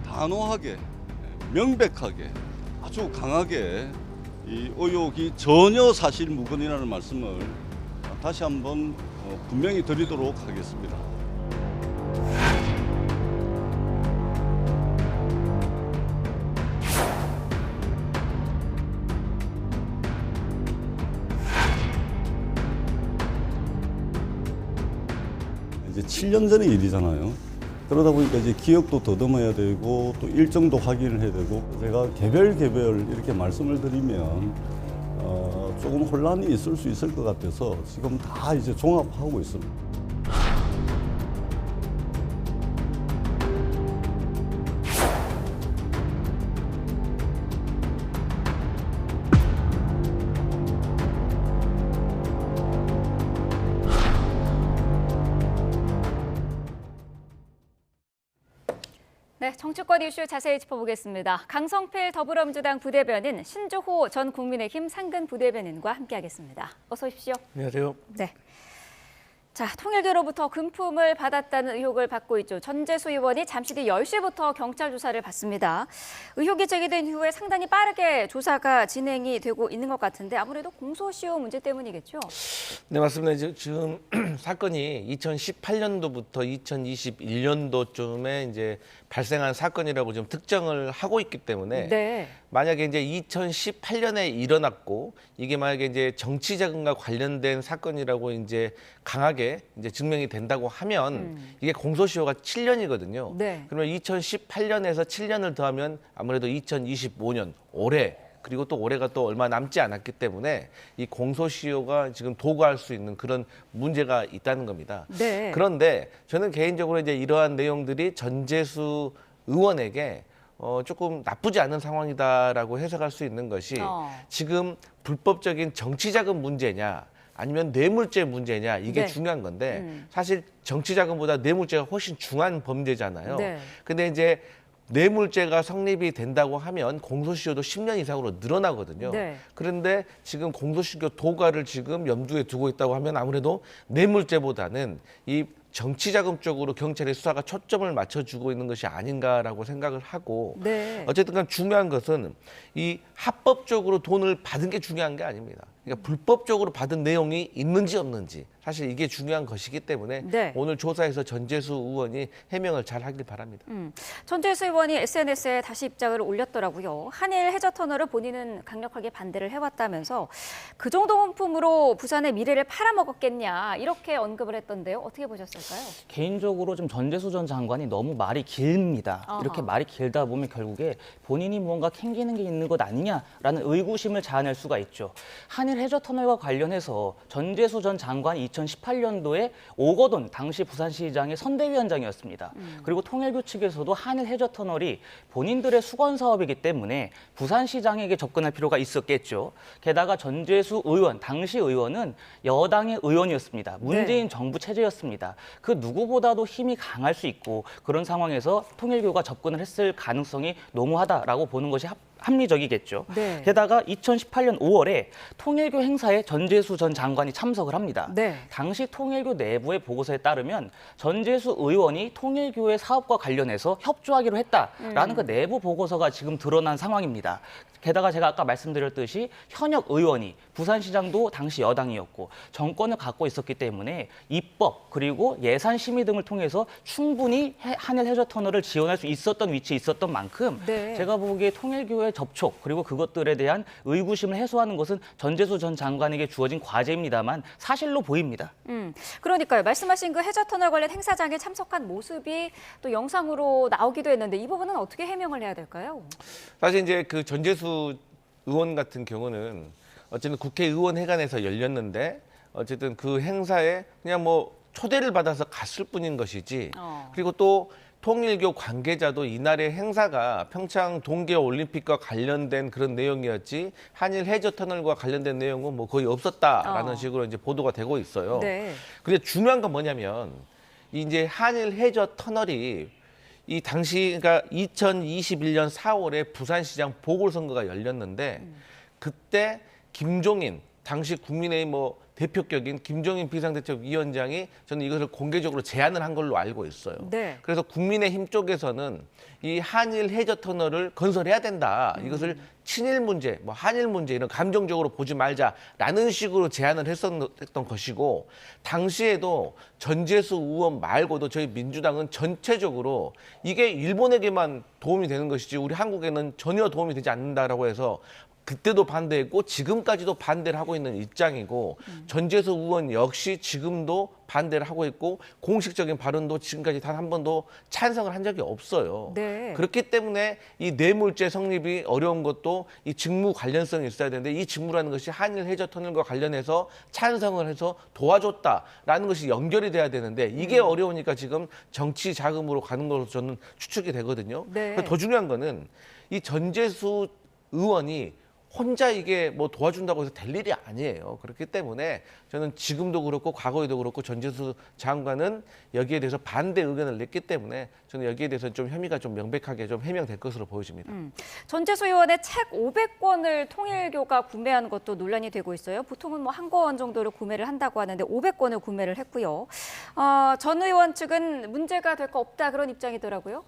단호하게, 명백하게, 아주 강하게 이 의혹이 전혀 사실 무근이라는 말씀을 다시 한번 분명히 드리도록 하겠습니다. 이제 7년 전의 일이잖아요. 그러다 보니까 이제 기억도 더듬어야 되고 또 일정도 확인을 해야 되고 제가 개별 이렇게 말씀을 드리면 조금 혼란이 있을 수 있을 것 같아서 지금 다 이제 종합하고 있습니다. 네, 정치권 이슈 자세히 짚어보겠습니다. 강성필 더불어민주당 부대변인, 신주호 전 국민의힘 상근 부대변인과 함께하겠습니다. 어서 오십시오. 안녕하세요. 네. 자, 통일교로부터 금품을 받았다는 의혹을 받고 있죠. 전재수 의원이 잠시 뒤 10시부터 경찰 조사를 받습니다. 의혹이 제기된 이후에 상당히 빠르게 조사가 진행이 되고 있는 것 같은데 아무래도 공소시효 문제 때문이겠죠? 네, 맞습니다. 지금 사건이 2018년도부터 2021년도쯤에 이제 발생한 사건이라고 지금 특정을 하고 있기 때문에 네. 만약에 이제 2018년에 일어났고 이게 만약에 이제 정치 자금과 관련된 사건이라고 이제 강하게 이제 증명이 된다고 하면 이게 공소시효가 7년이거든요. 네. 그러면 2018년에서 7년을 더하면 아무래도 2025년 올해 그리고 또 올해가 또 얼마 남지 않았기 때문에 이 공소시효가 지금 도구할 수 있는 그런 문제가 있다는 겁니다. 네. 그런데 저는 개인적으로 이제 이러한 내용들이 전재수 의원에게 조금 나쁘지 않은 상황이다라고 해석할 수 있는 것이 지금 불법적인 정치자금 문제냐 아니면 뇌물죄 문제냐 이게 네. 중요한 건데 사실 정치자금보다 뇌물죄가 훨씬 중한 범죄잖아요. 네. 근데 이제 뇌물죄가 성립이 된다고 하면 공소시효도 10년 이상으로 늘어나거든요. 네. 그런데 지금 공소시효 도과를 지금 염두에 두고 있다고 하면 아무래도 뇌물죄보다는 이 정치자금 쪽으로 경찰의 수사가 초점을 맞춰주고 있는 것이 아닌가라고 생각을 하고 네. 어쨌든 간 중요한 것은 이 합법적으로 돈을 받은 게 중요한 게 아닙니다. 그러니까 불법적으로 받은 내용이 있는지 없는지 사실 이게 중요한 것이기 때문에 네. 오늘 조사에서 전재수 의원이 해명을 잘 하길 바랍니다. 전재수 의원이 SNS에 다시 입장을 올렸더라고요. 한일 해저 터널을 본인은 강력하게 반대를 해왔다면서 그 정도 문품으로 부산의 미래를 팔아먹었겠냐 이렇게 언급을 했던데요. 어떻게 보셨을까요? 개인적으로 좀 전재수 전 장관이 너무 말이 깁니다. 어허. 이렇게 말이 길다 보면 결국에 본인이 뭔가 캥기는 게 있는 것 아니냐라는 의구심을 자아낼 수가 있죠. 한일 해저 터널과 관련해서 전재수 전 장관이 2018년도에 오거돈 당시 부산시장의 선대위원장이었습니다. 그리고 통일교 측에서도 한일 해저 터널이 본인들의 수건 사업이기 때문에 부산시장에게 접근할 필요가 있었겠죠. 게다가 전재수 의원, 당시 의원은 여당의 의원이었습니다. 문재인 정부 체제였습니다. 그 누구보다도 힘이 강할 수 있고 그런 상황에서 통일교가 접근을 했을 가능성이 농후하다라고 보는 것이 합리적이겠죠. 네. 게다가 2018년 5월에 통일교 행사에 전재수 전 장관이 참석을 합니다. 네. 당시 통일교 내부의 보고서에 따르면 전재수 의원이 통일교의 사업과 관련해서 협조하기로 했다라는 그 내부 보고서가 지금 드러난 상황입니다. 게다가 제가 아까 말씀드렸듯이 현역 의원이 부산시장도 당시 여당이었고 정권을 갖고 있었기 때문에 입법 그리고 예산 심의 등을 통해서 충분히 한일 해저 터널을 지원할 수 있었던 위치에 있었던 만큼 네. 제가 보기에 통일교의 접촉 그리고 그것들에 대한 의구심을 해소하는 것은 전재수 전 장관에게 주어진 과제입니다만 사실로 보입니다. 그러니까요. 말씀하신 그 해저 터널 관련 행사장에 참석한 모습이 또 영상으로 나오기도 했는데 이 부분은 어떻게 해명을 해야 될까요? 사실 이제 그 전재수 의원 같은 경우는 어쨌든 국회의원 회관에서 열렸는데 어쨌든 그 행사에 그냥 뭐 초대를 받아서 갔을 뿐인 것이지 그리고 또 통일교 관계자도 이날의 행사가 평창 동계올림픽과 관련된 그런 내용이었지 한일 해저 터널과 관련된 내용은 뭐 거의 없었다라는 식으로 이제 보도가 되고 있어요. 네. 근데 중요한 건 뭐냐면 이제 한일 해저 터널이 이 당시 그러니까 2021년 4월에 부산시장 보궐선거가 열렸는데 그때 김종인 당시 국민의힘 뭐 대표격인 김종인 비상대책위원장이 저는 이것을 공개적으로 제안을 한 걸로 알고 있어요. 네. 그래서 국민의힘 쪽에서는 이 한일 해저 터널을 건설해야 된다. 이것을 친일 문제, 뭐 한일 문제 이런 감정적으로 보지 말자라는 식으로 제안을 했었던 것이고 당시에도 전재수 의원 말고도 저희 민주당은 전체적으로 이게 일본에게만 도움이 되는 것이지 우리 한국에는 전혀 도움이 되지 않는다라고 해서 그때도 반대했고 지금까지도 반대를 하고 있는 입장이고 전재수 의원 역시 지금도 반대를 하고 있고 공식적인 발언도 지금까지 단 한 번도 찬성을 한 적이 없어요. 네. 그렇기 때문에 이 뇌물죄 성립이 어려운 것도 이 직무 관련성이 있어야 되는데 이 직무라는 것이 한일 해저 터널과 관련해서 찬성을 해서 도와줬다라는 것이 연결이 돼야 되는데 이게 어려우니까 지금 정치 자금으로 가는 걸로 저는 추측이 되거든요. 네. 더 중요한 거는 이 전재수 의원이 혼자 이게 뭐 도와준다고 해서 될 일이 아니에요. 그렇기 때문에 저는 지금도 그렇고 과거에도 그렇고 전재수 장관은 여기에 대해서 반대 의견을 냈기 때문에 저는 여기에 대해서 좀 혐의가 좀 명백하게 좀 해명될 것으로 보여집니다. 전재수 의원의 책 500권을 통일교가 구매한 것도 논란이 되고 있어요. 보통은 뭐 한 권 정도를 구매를 한다고 하는데 500권을 구매를 했고요. 전 의원 측은 문제가 될 거 없다 그런 입장이더라고요.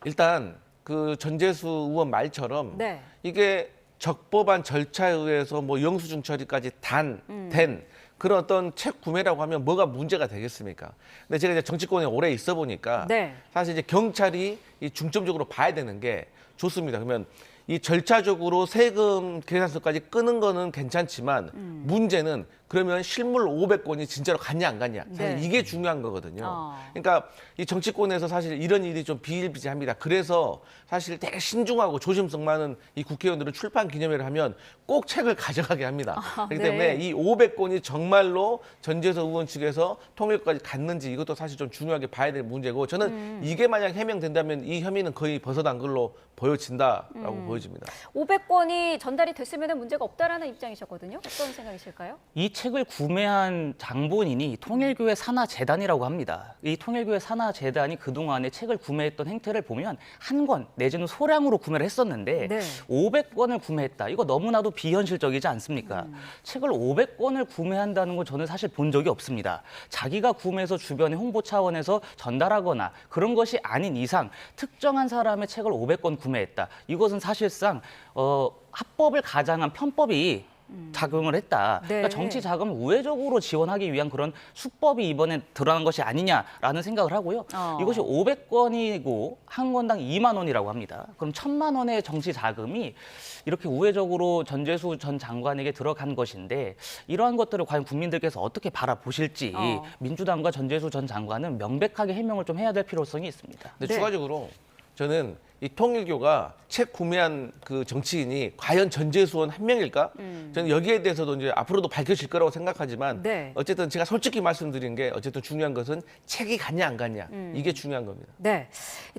일단 그 전재수 의원 말처럼 네. 이게 적법한 절차에 의해서 뭐 영수증 처리까지 된 그런 어떤 책 구매라고 하면 뭐가 문제가 되겠습니까? 근데 제가 이제 정치권에 오래 있어 보니까 네. 사실 이제 경찰이 이 중점적으로 봐야 되는 게 좋습니다. 그러면 이 절차적으로 세금 계산서까지 끄는 거는 괜찮지만 문제는 그러면 실물 500건이 진짜로 갔냐 안 갔냐. 사실 네. 이게 중요한 거거든요. 그러니까 이 정치권에서 사실 이런 일이 좀 비일비재합니다. 그래서 사실 되게 신중하고 조심성 많은 이 국회의원들은 출판 기념회를 하면 꼭 책을 가져가게 합니다. 그렇기 때문에 이 500건이 정말로 전재수 의원 측에서 통일까지 갔는지 이것도 사실 좀 중요하게 봐야 될 문제고 저는 이게 만약 해명된다면 이 혐의는 거의 벗어난 걸로 보여진다라고 보여집니다. 500권이 전달이 됐으면 문제가 없다라는 입장이셨거든요. 어떤 생각이실까요? 이 책을 구매한 장본인이 통일교회 산하재단이라고 합니다. 이 통일교회 산하재단이 그동안에 책을 구매했던 행태를 보면 한 권 내지는 소량으로 구매를 했었는데 네. 500권을 구매했다. 이거 너무나도 비현실적이지 않습니까? 책을 500권을 구매한다는 건 저는 사실 본 적이 없습니다. 자기가 구매해서 주변에 홍보 차원에서 전달하거나 그런 것이 아닌 이상 특정한 사람의 책을 500권 구매했다. 이것은 사실상 합법을 가장한 편법이 작용을 했다. 네. 그러니까 정치 자금을 우회적으로 지원하기 위한 그런 수법이 이번에 드러난 것이 아니냐라는 생각을 하고요. 이것이 500건이고 한 건당 2만 원이라고 합니다. 그럼 1,000만 원의 정치 자금이 이렇게 우회적으로 전재수 전 장관에게 들어간 것인데 이러한 것들을 과연 국민들께서 어떻게 바라보실지 민주당과 전재수 전 장관은 명백하게 해명을 좀 해야 될 필요성이 있습니다. 근데 추가적으로 저는 이 통일교가 책 구매한 그 정치인이 과연 전재수원 한 명일까? 저는 여기에 대해서도 이제 앞으로도 밝혀질 거라고 생각하지만 어쨌든 제가 솔직히 말씀드린 게 어쨌든 중요한 것은 책이 갔냐 안 갔냐 이게 중요한 겁니다. 네,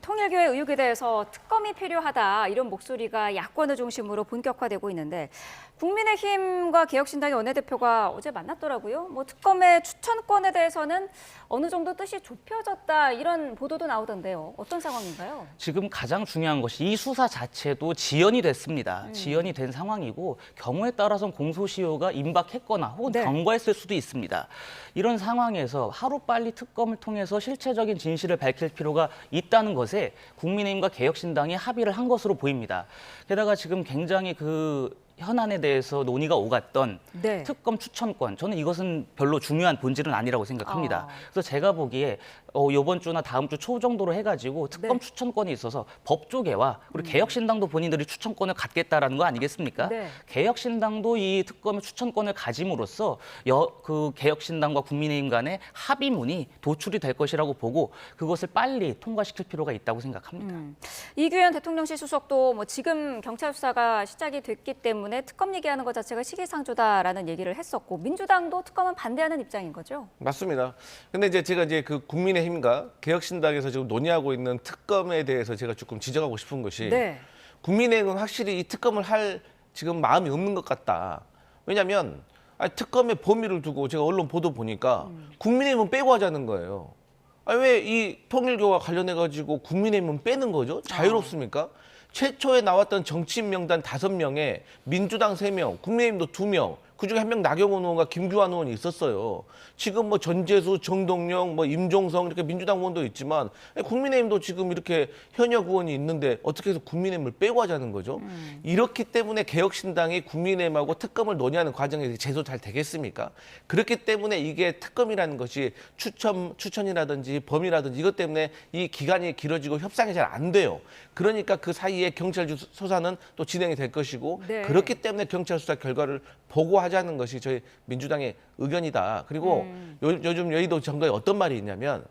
통일교의 의혹에 대해서 특검이 필요하다 이런 목소리가 야권을 중심으로 본격화되고 있는데 국민의힘과 개혁신당의 원내대표가 어제 만났더라고요. 뭐 특검의 추천권에 대해서는 어느 정도 뜻이 좁혀졌다 이런 보도도 나오던데요. 어떤 상황인가요? 지금 가장 중요한 것이 이 수사 자체도 지연이 됐습니다. 지연이 된 상황이고 경우에 따라서는 공소시효가 임박했거나 혹은 경과했을 수도 있습니다. 이런 상황에서 하루빨리 특검을 통해서 실체적인 진실을 밝힐 필요가 있다는 것에 국민의힘과 개혁신당이 합의를 한 것으로 보입니다. 게다가 지금 굉장히 현안에 대해서 논의가 오갔던 특검 추천권, 저는 이것은 별로 중요한 본질은 아니라고 생각합니다. 그래서 제가 보기에 이번 주나 다음 주 초 정도로 해가지고 특검 추천권이 있어서 법조계와 그리고 개혁신당도 본인들이 추천권을 갖겠다라는 거 아니겠습니까? 개혁신당도 이 특검의 추천권을 가짐으로써 그 개혁신당과 국민의힘 간의 합의문이 도출이 될 것이라고 보고 그것을 빨리 통과시킬 필요가 있다고 생각합니다. 이규현 대통령실 수석도 뭐 지금 경찰 수사가 시작이 됐기 때문에 특검 얘기하는 것 자체가 시기상조다라는 얘기를 했었고 민주당도 특검은 반대하는 입장인 거죠? 맞습니다. 근데 이제 제가 그 국민의힘과 개혁신당에서 지금 논의하고 있는 특검에 대해서 제가 조금 지적하고 싶은 것이 국민의힘은 확실히 이 특검을 할 지금 마음이 없는 것 같다. 왜냐하면 특검의 범위를 두고 제가 언론 보도 보니까 국민의힘은 빼고 하자는 거예요. 왜 이 통일교와 관련해가지고 국민의힘은 빼는 거죠? 자유롭습니까? 최초에 나왔던 정치인 명단 5명에 민주당 3명, 국민의힘도 2명, 그중에 1명 나경원 의원과 김규환 의원이 있었어요. 지금 뭐 전재수, 정동영, 뭐 임종성 이렇게 민주당 의원도 있지만 국민의힘도 지금 이렇게 현역 의원이 있는데 어떻게 해서 국민의힘을 빼고 하자는 거죠? 이렇기 때문에 개혁신당이 국민의힘하고 특검을 논의하는 과정에서 제소 잘 되겠습니까? 그렇기 때문에 이게 특검이라는 것이 추천이라든지 범위라든지 이것 때문에 이 기간이 길어지고 협상이 잘 안 돼요. 그러니까 그 사이에 경찰 수사는 또 진행이 될 것이고 그렇기 때문에 경찰 수사 결과를 보고하자는 것이 저희 민주당의 의견이다. 그리고 요즘 여의도 정가에 어떤 말이 있냐면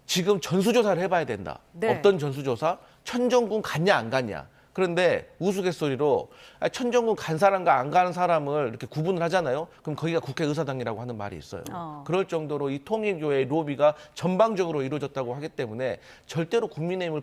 지금 전수조사를 해봐야 된다. 어떤 전수조사? 천정군 갔냐 안 갔냐. 그런데 우스갯소리로 천정군 간 사람과 안 가는 사람을 이렇게 구분을 하잖아요. 그럼 거기가 국회의사당이라고 하는 말이 있어요. 그럴 정도로 이 통일교의 로비가 전방적으로 이루어졌다고 하기 때문에 절대로 국민의힘을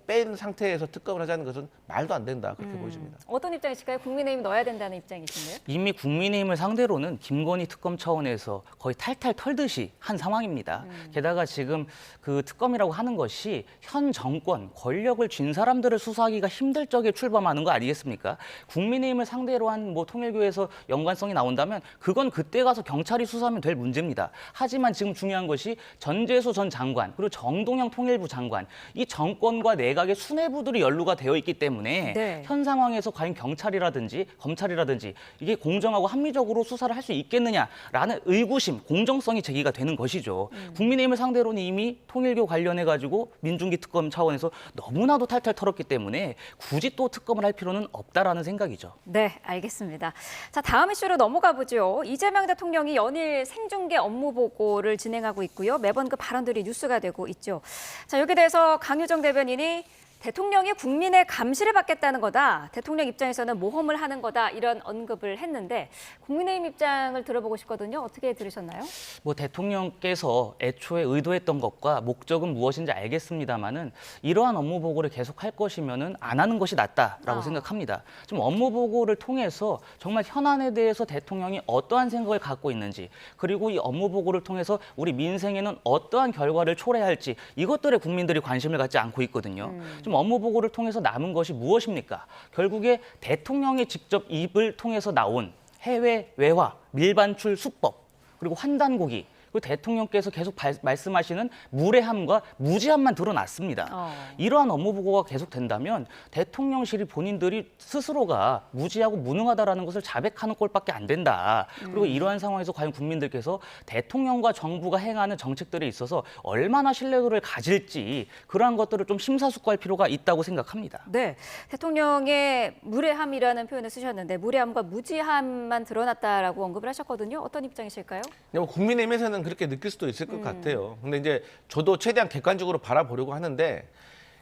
뺀 상태에서 특검을 하자는 것은 말도 안 된다. 그렇게 보여집니다. 어떤 입장이실까요? 국민의힘 넣어야 된다는 입장이신가요? 이미 국민의힘을 상대로는 김건희 특검 차원에서 거의 탈탈 털듯이 한 상황입니다. 게다가 지금 그 특검이라고 하는 것이 현 정권, 권력을 쥔 사람들을 수사하기가 힘들 적에 출범하는 거 아니겠습니까? 국민의힘을 상대로 한 뭐 통일교에서 연관성이 나온다면 그건 그때 가서 경찰이 수사하면 될 문제입니다. 하지만 지금 중요한 것이 전재수 전 장관 그리고 정동영 통일부 장관 이 정권과 내각의 수뇌부들이 연루가 되어 있기 때문에 현 상황에서 과연 경찰이라든지 검찰이라든지 이게 공정하고 합리적으로 수사를 할 수 있겠느냐라는 의구심, 공정성이 제기가 되는 것이죠. 국민의힘을 상대로는 이미 통일교 관련해가지고 민중기 특검 차원에서 너무나도 탈탈 털었기 때문에 굳이 또 특검을 할 필요는 없다라는 생각이죠. 네, 알겠습니다. 자, 다음 이슈로 넘어가 보죠. 이재명 대통령이 연일 생중계 업무 보고를 진행하고 있고요. 매번 그 발언들이 뉴스가 되고 있죠. 자, 여기에 대해서 강유정 대변인이 대통령이 국민의 감시를 받겠다는 거다. 대통령 입장에서는 모험을 하는 거다. 이런 언급을 했는데 국민의힘 입장을 들어보고 싶거든요. 어떻게 들으셨나요? 뭐 대통령께서 애초에 의도했던 것과 목적은 무엇인지 알겠습니다만은 이러한 업무 보고를 계속할 것이면은 안 하는 것이 낫다라고 생각합니다. 좀 업무 보고를 통해서 정말 현안에 대해서 대통령이 어떠한 생각을 갖고 있는지 그리고 이 업무 보고를 통해서 우리 민생에는 어떠한 결과를 초래할지 이것들에 국민들이 관심을 갖지 않고 있거든요. 좀 업무 보고를 통해서 남은 것이 무엇입니까? 결국에 대통령의 직접 입을 통해서 나온 해외 외화, 밀반출 수법, 그리고 환단고기, 그리고 대통령께서 계속 말씀하시는 무례함과 무지함만 드러났습니다. 이러한 업무 보고가 계속된다면 대통령실이 본인들이 스스로가 무지하고 무능하다라는 것을 자백하는 꼴밖에 안 된다. 그리고 이러한 상황에서 과연 국민들께서 대통령과 정부가 행하는 정책들에 있어서 얼마나 신뢰도를 가질지 그러한 것들을 좀 심사숙고할 필요가 있다고 생각합니다. 네, 대통령의 무례함이라는 표현을 쓰셨는데 무례함과 무지함만 드러났다라고 언급을 하셨거든요. 어떤 입장이실까요? 국민의힘에서는 그렇게 느낄 수도 있을 것 같아요. 근데 이제 저도 최대한 객관적으로 바라보려고 하는데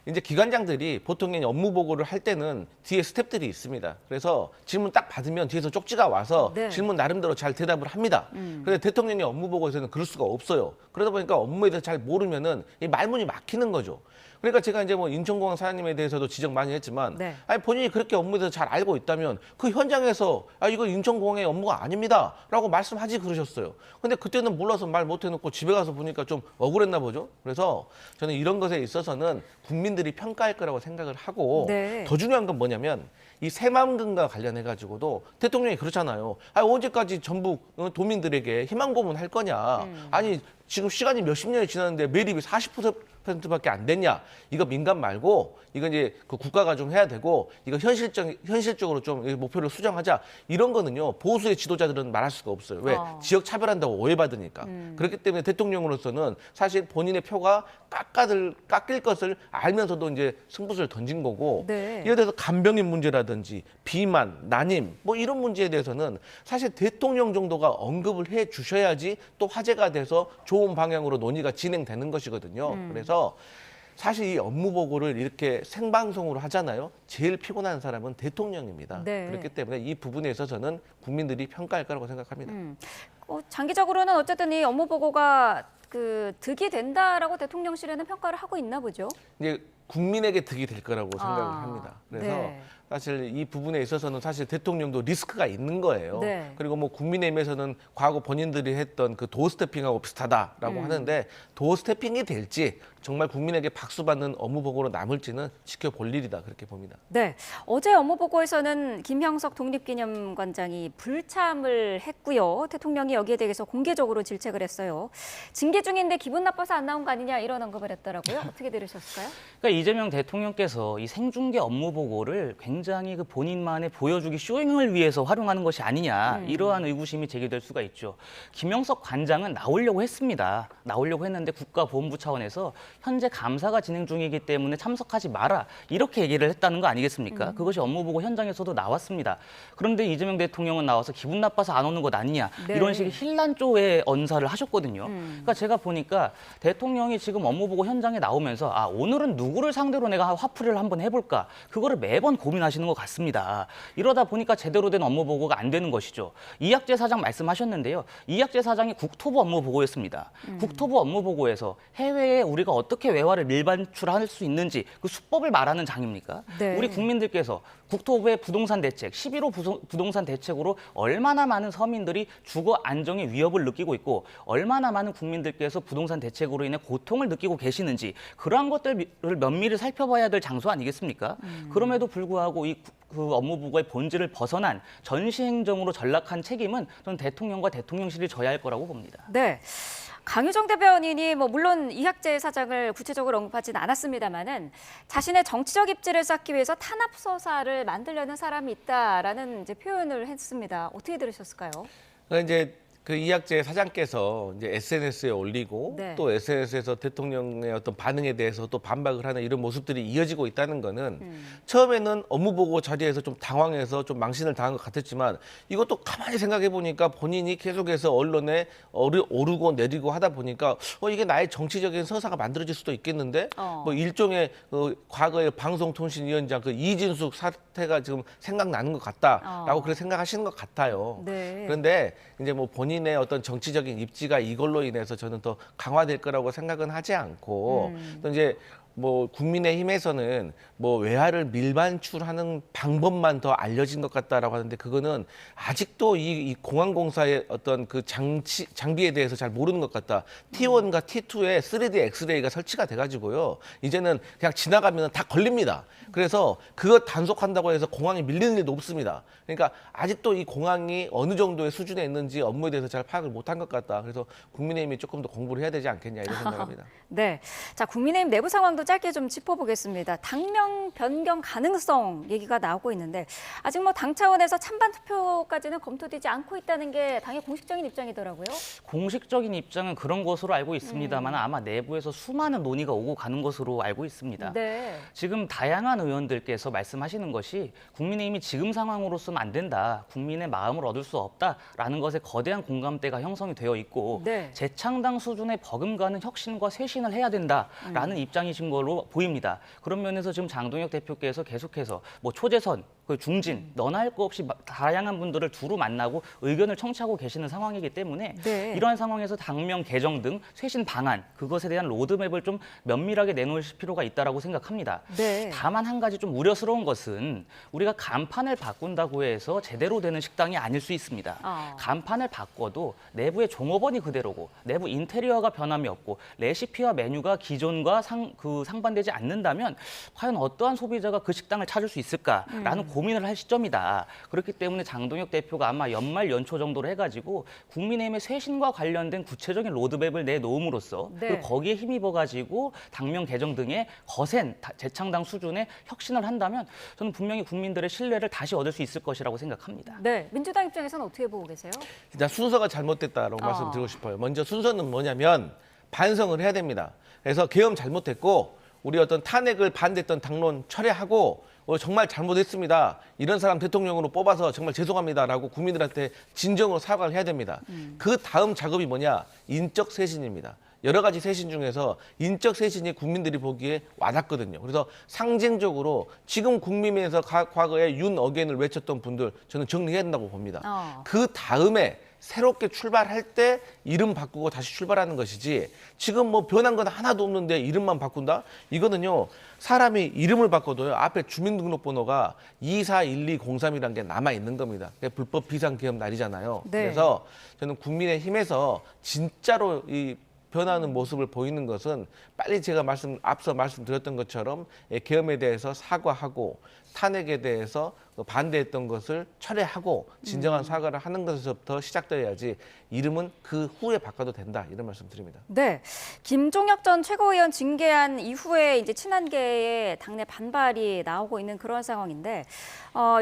이제 기관장들이 보통 업무 보고를 할 때는 뒤에 스태프들이 있습니다. 그래서 질문 딱 받으면 뒤에서 쪽지가 와서 질문 나름대로 잘 대답을 합니다. 그런데 대통령의 업무 보고에서는 그럴 수가 없어요. 그러다 보니까 업무에 대해서 잘 모르면은 이 말문이 막히는 거죠. 그러니까 제가 이제 뭐 인천공항 사장님에 대해서도 지적 많이 했지만 아니 본인이 그렇게 업무에 대해서 잘 알고 있다면 그 현장에서 이거 인천공항의 업무가 아닙니다라고 말씀하지 그러셨어요. 근데 그때는 몰라서 말 못 해놓고 집에 가서 보니까 좀 억울했나 보죠. 그래서 저는 이런 것에 있어서는 국민들이 평가할 거라고 생각을 하고 더 중요한 건 뭐냐면 이 새만금과 관련해 가지고도 대통령이 그렇잖아요. 언제까지 전북 도민들에게 희망 고문할 거냐. 아니 지금 시간이 몇십 년이 지났는데 매립이 40%밖에 안 됐냐. 이거 민간 말고 이거 이제 그 국가가 좀 해야 되고 이거 현실적으로 좀 목표를 수정하자. 이런 거는요. 보수의 지도자들은 말할 수가 없어요. 왜? 지역 차별한다고 오해받으니까. 그렇기 때문에 대통령으로서는 사실 본인의 표가 깎일 것을 알면서도 이제 승부수를 던진 거고 이에 대해서 간병인 문제라든지 비만, 난임 뭐 이런 문제에 대해서는 사실 대통령 정도가 언급을 해 주셔야지 또 화제가 돼서 좋은 방향으로 논의가 진행되는 것이거든요. 그래서 사실 이 업무 보고를 이렇게 생방송으로 하잖아요. 제일 피곤한 사람은 대통령입니다. 그렇기 때문에 이 부분에 있어서는 국민들이 평가할 거라고 생각합니다. 장기적으로는 어쨌든 이 업무 보고가 득이 된다라고 대통령실에는 평가를 하고 있나 보죠. 이제 국민에게 득이 될 거라고 생각을 합니다. 그래서 사실 이 부분에 있어서는 사실 대통령도 리스크가 있는 거예요. 그리고 뭐 국민의힘에서는 과거 본인들이 했던 그 도어 스태핑하고 비슷하다라고 하는데 도어 스태핑이 될지 정말 국민에게 박수 받는 업무 보고로 남을지는 지켜볼 일이다 그렇게 봅니다. 네, 어제 업무 보고에서는 김형석 독립기념관장이 불참을 했고요. 대통령이 여기에 대해서 공개적으로 질책을 했어요. 징계 중인데 기분 나빠서 안 나온 거 아니냐 이런 언급을 했더라고요. 어떻게 들으셨을까요? 그러니까 이재명 대통령께서 이 생중계 업무 보고를 굉장히 그 본인만의 보여주기 쇼잉을 위해서 활용하는 것이 아니냐 이러한 의구심이 제기될 수가 있죠. 김형석 관장은 나오려고 했습니다. 나오려고 했는데 국가보훈부 차원에서 현재 감사가 진행 중이기 때문에 참석하지 마라 이렇게 얘기를 했다는 거 아니겠습니까? 그것이 업무 보고 현장에서도 나왔습니다. 그런데 이재명 대통령은 나와서 기분 나빠서 안 오는 것 아니냐 이런 식의 힐난조의 언사를 하셨거든요. 그러니까 제가 보니까 대통령이 지금 업무 보고 현장에 나오면서 오늘은 누구를 상대로 내가 화풀이를 한번 해볼까 그거를 매번 고민하시는 것 같습니다. 이러다 보니까 제대로 된 업무 보고가 안 되는 것이죠. 이학재 사장 말씀하셨는데요. 이학재 사장이 국토부 업무 보고였습니다. 국토부 업무 보고에서 해외에 우리가 어떻게 외화를 밀반출할 수 있는지 그 수법을 말하는 장입니까? 우리 국민들께서 국토부의 부동산 대책, 11호 부동산 대책으로 얼마나 많은 서민들이 주거 안정의 위협을 느끼고 있고 얼마나 많은 국민들께서 부동산 대책으로 인해 고통을 느끼고 계시는지 그러한 것들을 면밀히 살펴봐야 될 장소 아니겠습니까? 그럼에도 불구하고 그 업무 보고의 본질을 벗어난 전시행정으로 전락한 책임은 저는 대통령과 대통령실이 져야 할 거라고 봅니다. 네. 강유정 대변인이 물론 이학재 사장을 구체적으로 언급하지는 않았습니다만은 자신의 정치적 입지를 쌓기 위해서 탄압 서사를 만들려는 사람이 있다라는 이제 표현을 했습니다. 어떻게 들으셨을까요? 이제 그 이학재 사장께서 이제 SNS에 올리고 또 SNS에서 대통령의 어떤 반응에 대해서 또 반박을 하는 이런 모습들이 이어지고 있다는 거는 처음에는 업무 보고 자리에서 좀 당황해서 좀 망신을 당한 것 같았지만 이것도 가만히 생각해 보니까 본인이 계속해서 언론에 오르고 내리고 하다 보니까 이게 나의 정치적인 서사가 만들어질 수도 있겠는데 뭐 일종의 과거의 방송통신위원장 그 이진숙 사태가 지금 생각나는 것 같다라고 그렇게 생각하시는 것 같아요. 그런데 이제 뭐 본인의 어떤 정치적인 입지가 이걸로 인해서 저는 더 강화될 거라고 생각은 하지 않고 또 이제 뭐 국민의힘에서는 뭐 외화를 밀반출하는 방법만 더 알려진 것 같다라고 하는데 그거는 아직도 이 공항공사의 어떤 그 장비에 대해서 잘 모르는 것 같다. T1과 T2에 3D 엑스레이가 설치가 돼가지고요. 이제는 그냥 지나가면 다 걸립니다. 그래서 그거 단속한다고 해서 공항이 밀리는 일도 없습니다. 그러니까 아직도 이 공항이 어느 정도의 수준에 있는지 업무에 대해서 잘 파악을 못한 것 같다. 그래서 국민의힘이 조금 더 공부를 해야 되지 않겠냐 이런 생각합니다. 네, 자 국민의힘 내부 상황도 짧게 좀 짚어보겠습니다. 당명 변경 가능성 얘기가 나오고 있는데 아직 뭐 당 차원에서 찬반 투표까지는 검토되지 않고 있다는 게 당의 공식적인 입장이더라고요. 공식적인 입장은 그런 것으로 알고 있습니다만 아마 내부에서 수많은 논의가 오고 가는 것으로 알고 있습니다. 네. 지금 다양한 의원들께서 말씀하시는 것이 국민의힘이 지금 상황으로서는 안 된다. 국민의 마음을 얻을 수 없다라는 것에 거대한 공감대가 형성이 되어 있고 네. 재창당 수준의 버금가는 혁신과 쇄신을 해야 된다라는 입장이신 걸로 보입니다. 그런 면에서 지금 장동혁 대표께서 계속해서 뭐 초재선, 중진, 너나 할 거 없이 다양한 분들을 두루 만나고 의견을 청취하고 계시는 상황이기 때문에 네. 이러한 상황에서 당명 개정 등 쇄신 방안, 그것에 대한 로드맵을 좀 면밀하게 내놓을 필요가 있다고 생각합니다. 네. 다만 한 가지 좀 우려스러운 것은 우리가 간판을 바꾼다고 해서 제대로 되는 식당이 아닐 수 있습니다. 간판을 바꿔도 내부의 종업원이 그대로고 내부 인테리어가 변함이 없고 레시피와 메뉴가 기존과 상반되지 않는다면 과연 어떠한 소비자가 그 식당을 찾을 수 있을까라는 고민을 할 시점이다. 그렇기 때문에 장동혁 대표가 아마 연말 연초 정도로 해가지고 국민의힘의 쇄신과 관련된 구체적인 로드맵을 내놓음으로써 네. 그리고 거기에 힘입어가지고 당명 개정 등의 거센 재창당 수준의 혁신을 한다면 저는 분명히 국민들의 신뢰를 다시 얻을 수 있을 것이라고 생각합니다. 네, 민주당 입장에서는 어떻게 보고 계세요? 일단 순서가 잘못됐다라고 말씀드리고 싶어요. 먼저 순서는 뭐냐면 반성을 해야 됩니다. 그래서 계엄 잘못했고 우리 어떤 탄핵을 반대했던 당론 철회하고 정말 잘못했습니다. 이런 사람 대통령으로 뽑아서 정말 죄송합니다라고 국민들한테 진정으로 사과를 해야 됩니다. 그 다음 작업이 뭐냐? 인적 쇄신입니다. 여러 가지 쇄신 중에서 인적 쇄신이 국민들이 보기에 와닿거든요. 그래서 상징적으로 지금 국민의힘에서 과거에 윤 어게인을 외쳤던 분들 저는 정리해야 된다고 봅니다. 그 다음에 새롭게 출발할 때 이름 바꾸고 다시 출발하는 것이지 지금 뭐 변한 건 하나도 없는데 이름만 바꾼다? 이거는요. 사람이 이름을 바꿔도요. 앞에 주민등록번호가 241203이라는 게 남아있는 겁니다. 그게 불법 비상계엄 날이잖아요. 네. 그래서 저는 국민의힘에서 진짜로 이 변하는 모습을 보이는 것은 빨리 제가 앞서 말씀드렸던 것처럼 계엄에 대해서 사과하고 탄핵에 대해서 반대했던 것을 철회하고 진정한 사과를 하는 것에서부터 시작되어야지 이름은 그 후에 바꿔도 된다 이런 말씀드립니다. 네, 김종혁 전 최고위원 징계한 이후에 이제 친한계의 당내 반발이 나오고 있는 그런 상황인데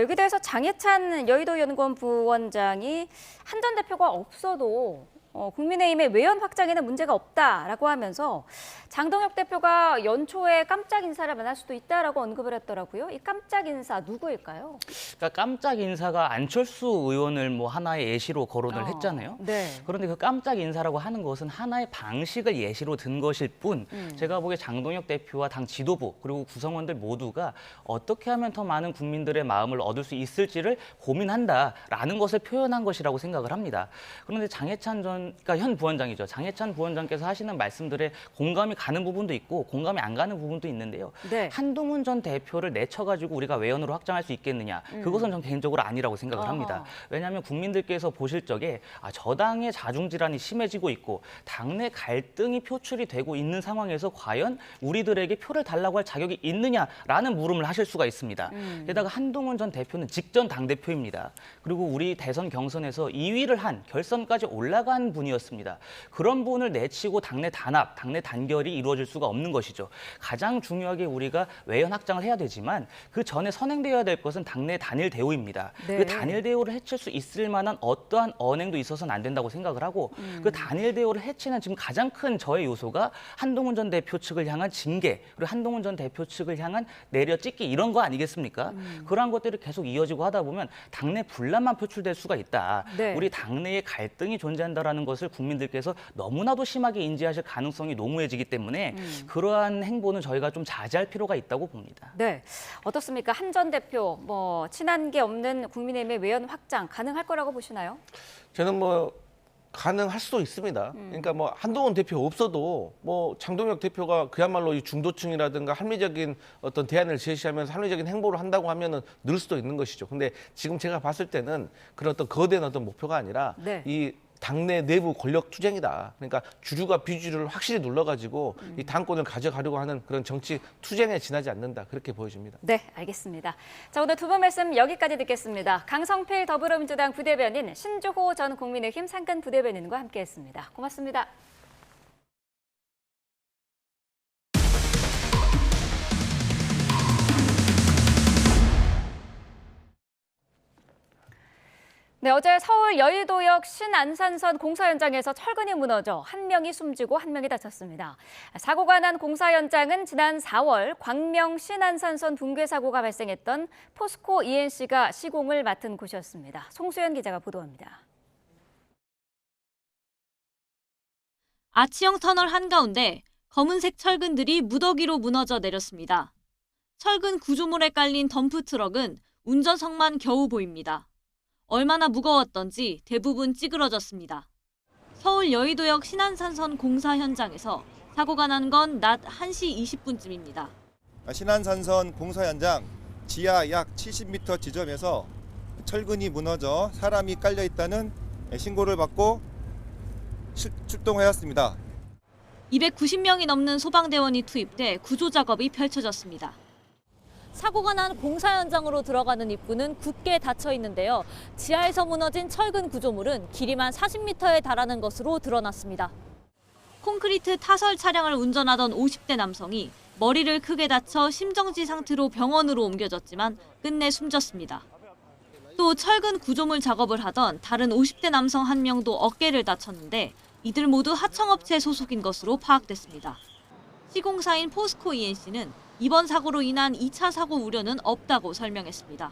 여기 대해서 장해찬 여의도연구원 부원장이 한 전 대표가 없어도 국민의힘의 외연 확장에는 문제가 없다라고 하면서 장동혁 대표가 연초에 깜짝 인사를 만날 수도 있다라고 언급을 했더라고요. 이 깜짝 인사 누구일까요? 그러니까 깜짝 인사가 안철수 의원을 뭐 하나의 예시로 거론을 했잖아요. 네. 그런데 그 깜짝 인사라고 하는 것은 하나의 방식을 예시로 든 것일 뿐 제가 보기에 장동혁 대표와 당 지도부 그리고 구성원들 모두가 어떻게 하면 더 많은 국민들의 마음을 얻을 수 있을지를 고민한다라는 것을 표현한 것이라고 생각을 합니다. 그런데 장해찬 그러니까 현 부원장이죠. 장해찬 부원장께서 하시는 말씀들에 공감이 가는 부분도 있고 공감이 안 가는 부분도 있는데요. 네. 한동훈 전 대표를 내쳐가지고 우리가 외연으로 확장할 수 있겠느냐. 그것은 전 개인적으로 아니라고 생각을 합니다. 왜냐하면 국민들께서 보실 적에 저당의 자중질환이 심해지고 있고 당내 갈등이 표출이 되고 있는 상황에서 과연 우리들에게 표를 달라고 할 자격이 있느냐라는 물음을 하실 수가 있습니다. 게다가 한동훈 전 대표는 직전 당대표입니다. 그리고 우리 대선 경선에서 2위를 한 결선까지 올라간 분이었습니다. 그런 분을 내치고 당내 단합, 당내 단결이 이루어질 수가 없는 것이죠. 가장 중요하게 우리가 외연 확장을 해야 되지만 그 전에 선행되어야 될 것은 당내 단일 대우입니다. 네. 그 단일 대우를 해칠 수 있을 만한 어떠한 언행도 있어서는 안 된다고 생각을 하고 그 단일 대우를 해치는 지금 가장 큰 저의 요소가 한동훈 전 대표 측을 향한 징계 그리고 한동훈 전 대표 측을 향한 내려찍기 이런 거 아니겠습니까? 그러한 것들이 계속 이어지고 하다 보면 당내 분란만 표출될 수가 있다. 네. 우리 당내에 갈등이 존재한다라는 것을 국민들께서 너무나도 심하게 인지하실 가능성이 농후해지기 때문에 그러한 행보는 저희가 좀 자제할 필요가 있다고 봅니다. 네, 어떻습니까? 한 전 대표 친한 게 없는 국민의힘의 외연 확장 가능할 거라고 보시나요? 저는 가능할 수도 있습니다. 그러니까 뭐 한동훈 대표 없어도 뭐 장동혁 대표가 그야말로 이 중도층이라든가 합리적인 어떤 대안을 제시하면서 합리적인 행보를 한다고 하면은 늘 수도 있는 것이죠. 근데 지금 제가 봤을 때는 그런 어떤 거대한 어떤 목표가 아니라 이 당내 내부 권력 투쟁이다. 그러니까 주류가 비주류를 확실히 눌러가지고 이 당권을 가져가려고 하는 그런 정치 투쟁에 지나지 않는다. 그렇게 보여집니다. 네, 알겠습니다. 자, 오늘 두 분 말씀 여기까지 듣겠습니다. 강성필 더불어민주당 부대변인, 신주호 전 국민의힘 상근 부대변인과 함께했습니다. 고맙습니다. 네, 어제 서울 여의도역 신안산선 공사 현장에서 철근이 무너져 한 명이 숨지고 한 명이 다쳤습니다. 사고가 난 공사 현장은 지난 4월 광명 신안산선 붕괴 사고가 발생했던 포스코 ENC가 시공을 맡은 곳이었습니다. 송수연 기자가 보도합니다. 아치형 터널 한가운데 검은색 철근들이 무더기로 무너져 내렸습니다. 철근 구조물에 깔린 덤프 트럭은 운전석만 겨우 보입니다. 얼마나 무거웠던지 대부분 찌그러졌습니다. 서울 여의도역 신안산선 공사 현장에서 사고가 난 건 낮 1시 20분쯤입니다. 신안산선 공사 현장 지하 약 70m 지점에서 철근이 무너져 사람이 깔려 있다는 신고를 받고 출동하였습니다. 290명이 넘는 소방대원이 투입돼 구조 작업이 펼쳐졌습니다. 사고가 난 공사 현장으로 들어가는 입구는 굳게 닫혀 있는데요. 지하에서 무너진 철근 구조물은 길이만 40m에 달하는 것으로 드러났습니다. 콘크리트 타설 차량을 운전하던 50대 남성이 머리를 크게 다쳐 심정지 상태로 병원으로 옮겨졌지만 끝내 숨졌습니다. 또 철근 구조물 작업을 하던 다른 50대 남성 한 명도 어깨를 다쳤는데 이들 모두 하청업체 소속인 것으로 파악됐습니다. 시공사인 포스코 ENC는 이번 사고로 인한 2차 사고 우려는 없다고 설명했습니다.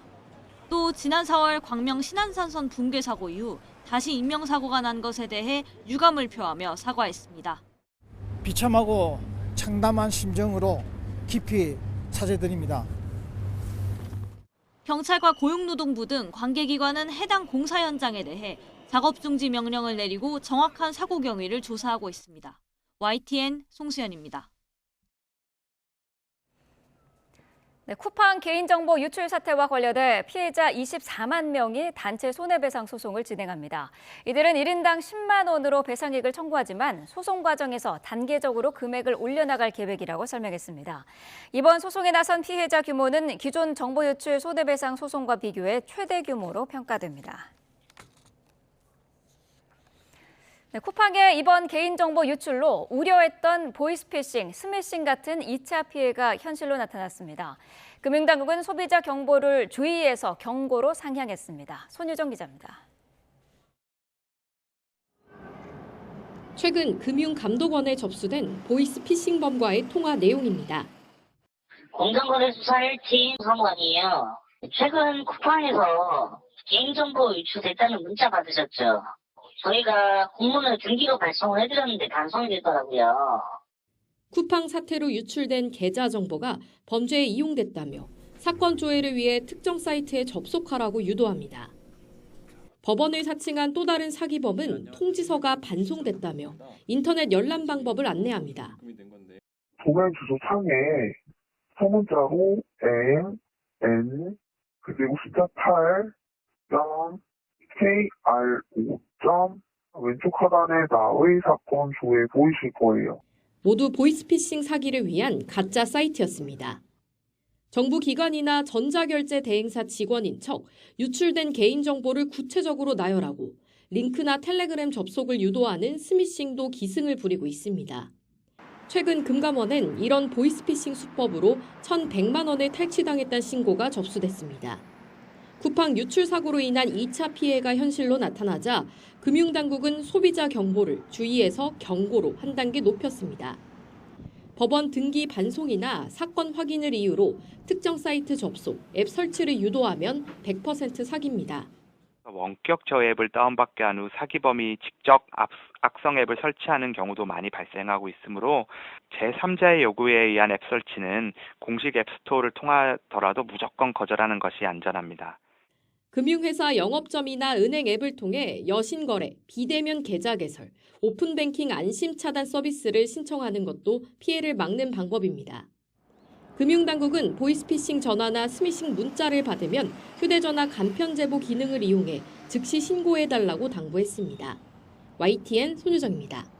또 지난 4월 광명 신안산선 붕괴 사고 이후 다시 인명사고가 난 것에 대해 유감을 표하며 사과했습니다. 비참하고 참담한 심정으로 깊이 사죄드립니다. 경찰과 고용노동부 등 관계기관은 해당 공사 현장에 대해 작업 중지 명령을 내리고 정확한 사고 경위를 조사하고 있습니다. YTN 송수연입니다. 네, 쿠팡 개인정보 유출 사태와 관련해 피해자 24만 명이 단체 손해배상 소송을 진행합니다. 이들은 1인당 10만 원으로 배상액을 청구하지만 소송 과정에서 단계적으로 금액을 올려나갈 계획이라고 설명했습니다. 이번 소송에 나선 피해자 규모는 기존 정보 유출 손해배상 소송과 비교해 최대 규모로 평가됩니다. 네, 쿠팡의 이번 개인정보 유출로 우려했던 보이스피싱, 스매싱 같은 2차 피해가 현실로 나타났습니다. 금융당국은 소비자 경보를 주의해서 경고로 상향했습니다. 손유정 기자입니다. 최근 금융감독원에 접수된 보이스피싱범과의 통화 내용입니다. 공정거래수사 1팀 사무관이에요. 최근 쿠팡에서 개인정보 유출됐다는 문자 받으셨죠? 저희가 공문을 등기로 발송을 해드렸는데 반송이 되더라고요. 쿠팡 사태로 유출된 계좌 정보가 범죄에 이용됐다며 사건 조회를 위해 특정 사이트에 접속하라고 유도합니다. 법원을 사칭한 또 다른 사기범은 통지서가 반송됐다며 인터넷 열람 방법을 안내합니다. 도면 주소 상에 소문자로 M, N, 그리고 숫자 8, KR5. 왼쪽 하단에 나의 사건 조회 보이실 거예요. 모두 보이스피싱 사기를 위한 가짜 사이트였습니다. 정부 기관이나 전자결제 대행사 직원인 척 유출된 개인정보를 구체적으로 나열하고 링크나 텔레그램 접속을 유도하는 스미싱도 기승을 부리고 있습니다. 최근 금감원엔 이런 보이스피싱 수법으로 1,100만 원을 탈취당했다는 신고가 접수됐습니다. 쿠팡 유출 사고로 인한 2차 피해가 현실로 나타나자 금융당국은 소비자 경보를 주의해서 경고로 한 단계 높였습니다. 법원 등기 반송이나 사건 확인을 이유로 특정 사이트 접속, 앱 설치를 유도하면 100% 사기입니다. 원격 저 앱을 다운받게 한 후 사기범이 직접 악성 앱을 설치하는 경우도 많이 발생하고 있으므로 제3자의 요구에 의한 앱 설치는 공식 앱스토어를 통하더라도 무조건 거절하는 것이 안전합니다. 금융회사 영업점이나 은행 앱을 통해 여신거래, 비대면 계좌 개설, 오픈뱅킹 안심 차단 서비스를 신청하는 것도 피해를 막는 방법입니다. 금융당국은 보이스피싱 전화나 스미싱 문자를 받으면 휴대전화 간편 제보 기능을 이용해 즉시 신고해달라고 당부했습니다. YTN 손유정입니다.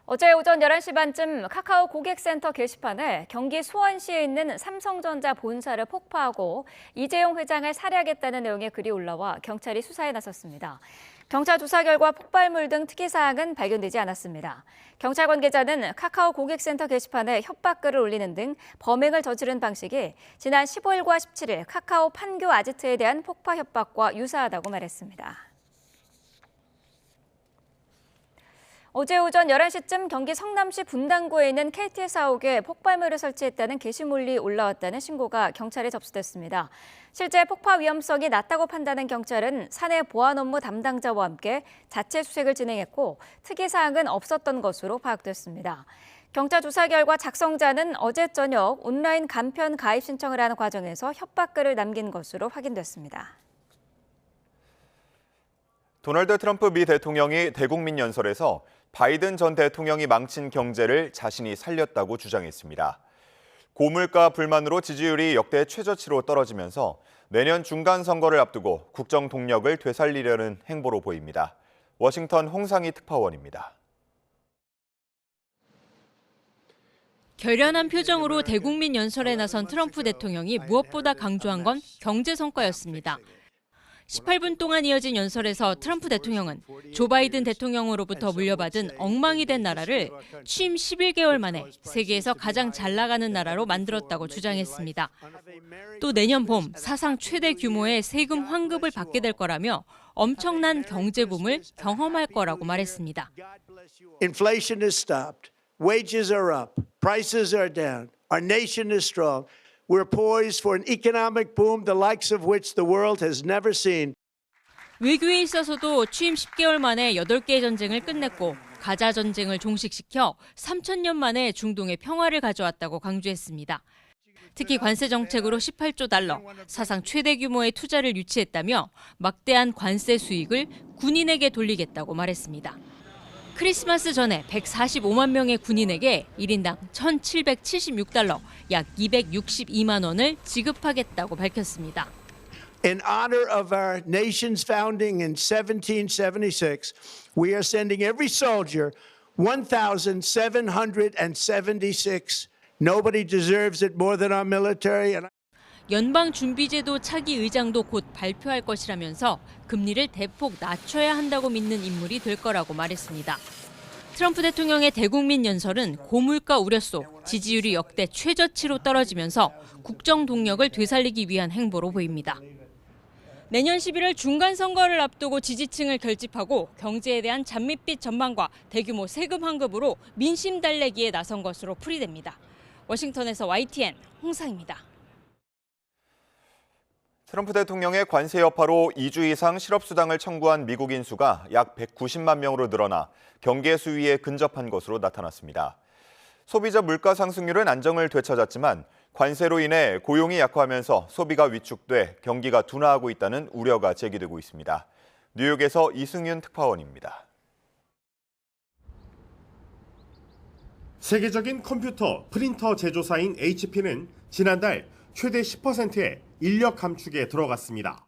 어제 오전 11시 반쯤 카카오 고객센터 게시판에 경기 수원시에 있는 삼성전자 본사를 폭파하고 이재용 회장을 살해하겠다는 내용의 글이 올라와 경찰이 수사에 나섰습니다. 경찰 조사 결과 폭발물 등 특이사항은 발견되지 않았습니다. 경찰 관계자는 카카오 고객센터 게시판에 협박글을 올리는 등 범행을 저지른 방식이 지난 15일과 17일 카카오 판교 아지트에 대한 폭파 협박과 유사하다고 말했습니다. 어제 오전 11시쯤 경기 성남시 분당구에 있는 KT 사옥에 폭발물을 설치했다는 게시물이 올라왔다는 신고가 경찰에 접수됐습니다. 실제 폭파 위험성이 낮다고 판단한 경찰은 사내 보안 업무 담당자와 함께 자체 수색을 진행했고 특이사항은 없었던 것으로 파악됐습니다. 경찰 조사 결과 작성자는 어제 저녁 온라인 간편 가입 신청을 하는 과정에서 협박글을 남긴 것으로 확인됐습니다. 도널드 트럼프 미 대통령이 대국민 연설에서 바이든 전 대통령이 망친 경제를 자신이 살렸다고 주장했습니다. 고물가 불만으로 지지율이 역대 최저치로 떨어지면서 내년 중간 선거를 앞두고 국정 동력을 되살리려는 행보로 보입니다. 워싱턴 홍상희 특파원입니다. 결연한 표정으로 대국민 연설에 나선 트럼프 대통령이 무엇보다 강조한 건 경제 성과였습니다. 18분 동안 이어진 연설에서 트럼프 대통령은 조 바이든 대통령으로부터 물려받은 엉망이 된 나라를 취임 11개월 만에 세계에서 가장 잘 나가는 나라로 만들었다고 주장했습니다. 또 내년 봄 사상 최대 규모의 세금 환급을 받게 될 거라며 엄청난 경제 붐을 경험할 거라고 말했습니다. Inflation has stopped. Wages are up. Prices are down. Our nation is strong. We're poised for an economic boom the likes of which the world has never seen. 외교에 있어서도 취임 10개월 만에 8개의 전쟁을 끝냈고 가자 전쟁을 종식시켜 3,000년 만에 중동의 평화를 가져왔다고 강조했습니다. 특히 관세 정책으로 18조 달러, 사상 최대 규모의 투자를 유치했다며 막대한 관세 수익을 군인에게 돌리겠다고 말했습니다. 크리스마스 전에 145만 명의 군인에게 1인당 1,776달러, 약 262만 원을 지급하겠다고 밝혔습니다. In honor of our nation's founding in 1776, we are sending every soldier 1,776. Nobody deserves it more than our military. 연방준비제도 차기 의장도 곧 발표할 것이라면서 금리를 대폭 낮춰야 한다고 믿는 인물이 될 거라고 말했습니다. 트럼프 대통령의 대국민 연설은 고물가 우려 속 지지율이 역대 최저치로 떨어지면서 국정 동력을 되살리기 위한 행보로 보입니다. 내년 11월 중간 선거를 앞두고 지지층을 결집하고 경제에 대한 잔밋빛 전망과 대규모 세금 환급으로 민심 달래기에 나선 것으로 풀이됩니다. 워싱턴에서 YTN 홍상입니다. 트럼프 대통령의 관세 여파로 2주 이상 실업수당을 청구한 미국인 수가 약 190만 명으로 늘어나 경계 수위에 근접한 것으로 나타났습니다. 소비자 물가 상승률은 안정을 되찾았지만 관세로 인해 고용이 약화하면서 소비가 위축돼 경기가 둔화하고 있다는 우려가 제기되고 있습니다. 뉴욕에서 이승윤 특파원입니다. 세계적인 컴퓨터, 프린터 제조사인 HP는 지난달 최대 10%의 인력 감축에 들어갔습니다.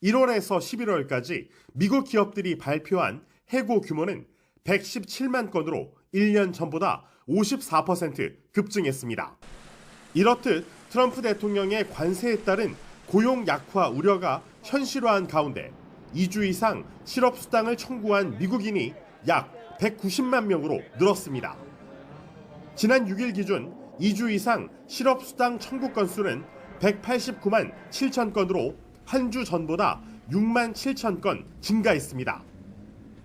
1월에서 11월까지 미국 기업들이 발표한 해고 규모는 117만 건으로 1년 전보다 54% 급증했습니다. 이렇듯 트럼프 대통령의 관세에 따른 고용 약화 우려가 현실화한 가운데 2주 이상 실업수당을 청구한 미국인이 약 190만 명으로 늘었습니다. 지난 6일 기준 2주 이상 실업수당 청구 건수는 189만 7천 건으로 한 주 전보다 6만 7천 건 증가했습니다.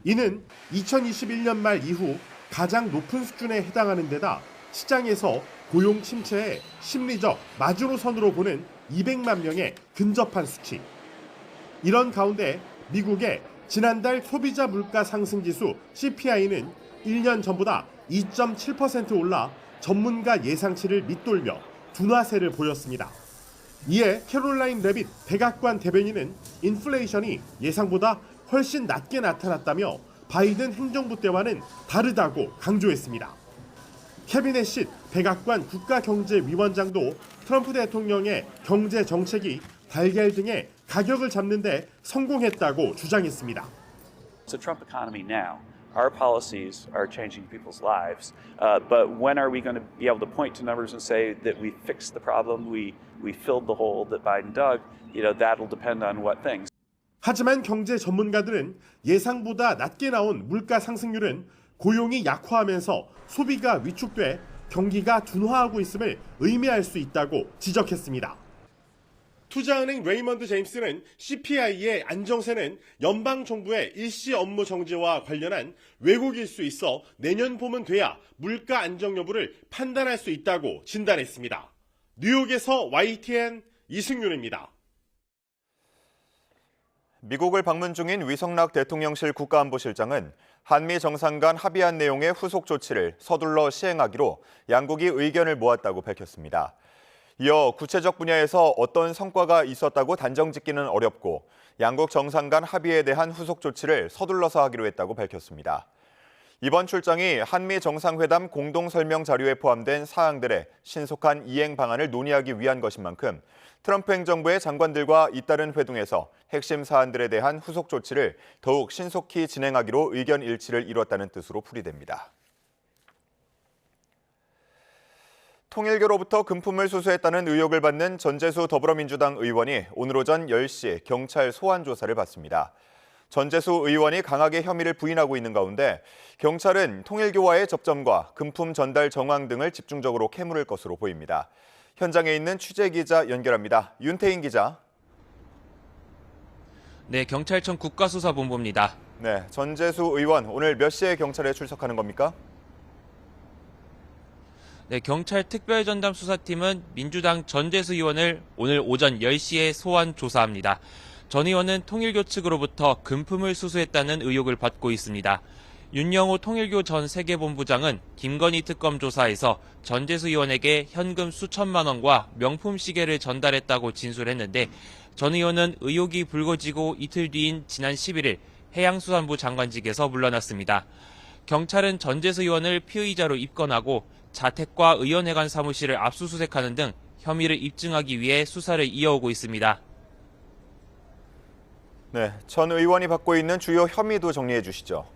이는 2021년 말 이후 가장 높은 수준에 해당하는 데다 시장에서 고용 침체의 심리적 마지노선으로 보는 200만 명에 근접한 수치. 이런 가운데 미국의 지난달 소비자 물가 상승 지수 CPI는 1년 전보다 2.7% 올라 전문가 예상치를 밑돌며 둔화세를 보였습니다. 이에 캐롤라인 레빗 백악관 대변인은 인플레이션이 예상보다 훨씬 낮게 나타났다며 바이든 행정부 때와는 다르다고 강조했습니다. 케빈 애시 백악관 국가경제위원장도 트럼프 대통령의 경제 정책이 달걀 등의 가격을 잡는 데 성공했다고 주장했습니다. It's a Trump economy now. Our policies are changing people's lives. But when are we going to be able to point to numbers and say that we fixed the problem, we filled the hole that Biden dug? That'll depend on what things. 하지만 경제 전문가들은 예상보다 낮게 나온 물가 상승률은 고용이 약화하면서 소비가 위축돼 경기가 둔화하고 있음을 의미할 수 있다고 지적했습니다. 투자은행 레이먼드 제임스는 CPI의 안정세는 연방정부의 일시 업무 정지와 관련한 왜곡일 수 있어 내년 봄은 돼야 물가 안정 여부를 판단할 수 있다고 진단했습니다. 뉴욕에서 YTN 이승윤입니다. 미국을 방문 중인 위성락 대통령실 국가안보실장은 한미 정상 간 합의한 내용의 후속 조치를 서둘러 시행하기로 양국이 의견을 모았다고 밝혔습니다. 이어 구체적 분야에서 어떤 성과가 있었다고 단정짓기는 어렵고 양국 정상 간 합의에 대한 후속 조치를 서둘러서 하기로 했다고 밝혔습니다. 이번 출장이 한미 정상회담 공동 설명 자료에 포함된 사항들의 신속한 이행 방안을 논의하기 위한 것인 만큼 트럼프 행정부의 장관들과 잇따른 회동에서 핵심 사안들에 대한 후속 조치를 더욱 신속히 진행하기로 의견 일치를 이뤘다는 뜻으로 풀이됩니다. 통일교로부터 금품을 수수했다는 의혹을 받는 전재수 더불어민주당 의원이 오늘 오전 10시 경찰 소환 조사를 받습니다. 전재수 의원이 강하게 혐의를 부인하고 있는 가운데 경찰은 통일교와의 접점과 금품 전달 정황 등을 집중적으로 캐물을 것으로 보입니다. 현장에 있는 취재기자 연결합니다. 윤태인 기자. 네, 경찰청 국가수사본부입니다. 네, 전재수 의원 오늘 몇 시에 경찰에 출석하는 겁니까? 네, 경찰 특별전담 수사팀은 민주당 전재수 의원을 오늘 오전 10시에 소환 조사합니다. 전 의원은 통일교 측으로부터 금품을 수수했다는 의혹을 받고 있습니다. 윤영호 통일교 전 세계본부장은 김건희 특검 조사에서 전재수 의원에게 현금 수천만 원과 명품 시계를 전달했다고 진술했는데 전 의원은 의혹이 불거지고 이틀 뒤인 지난 11일 해양수산부 장관직에서 물러났습니다. 경찰은 전재수 의원을 피의자로 입건하고 자택과 의원회관 사무실을 압수수색하는 등 혐의를 입증하기 위해 수사를 이어오고 있습니다. 네, 전 의원이 받고 있는 주요 혐의도 정리해 주시죠.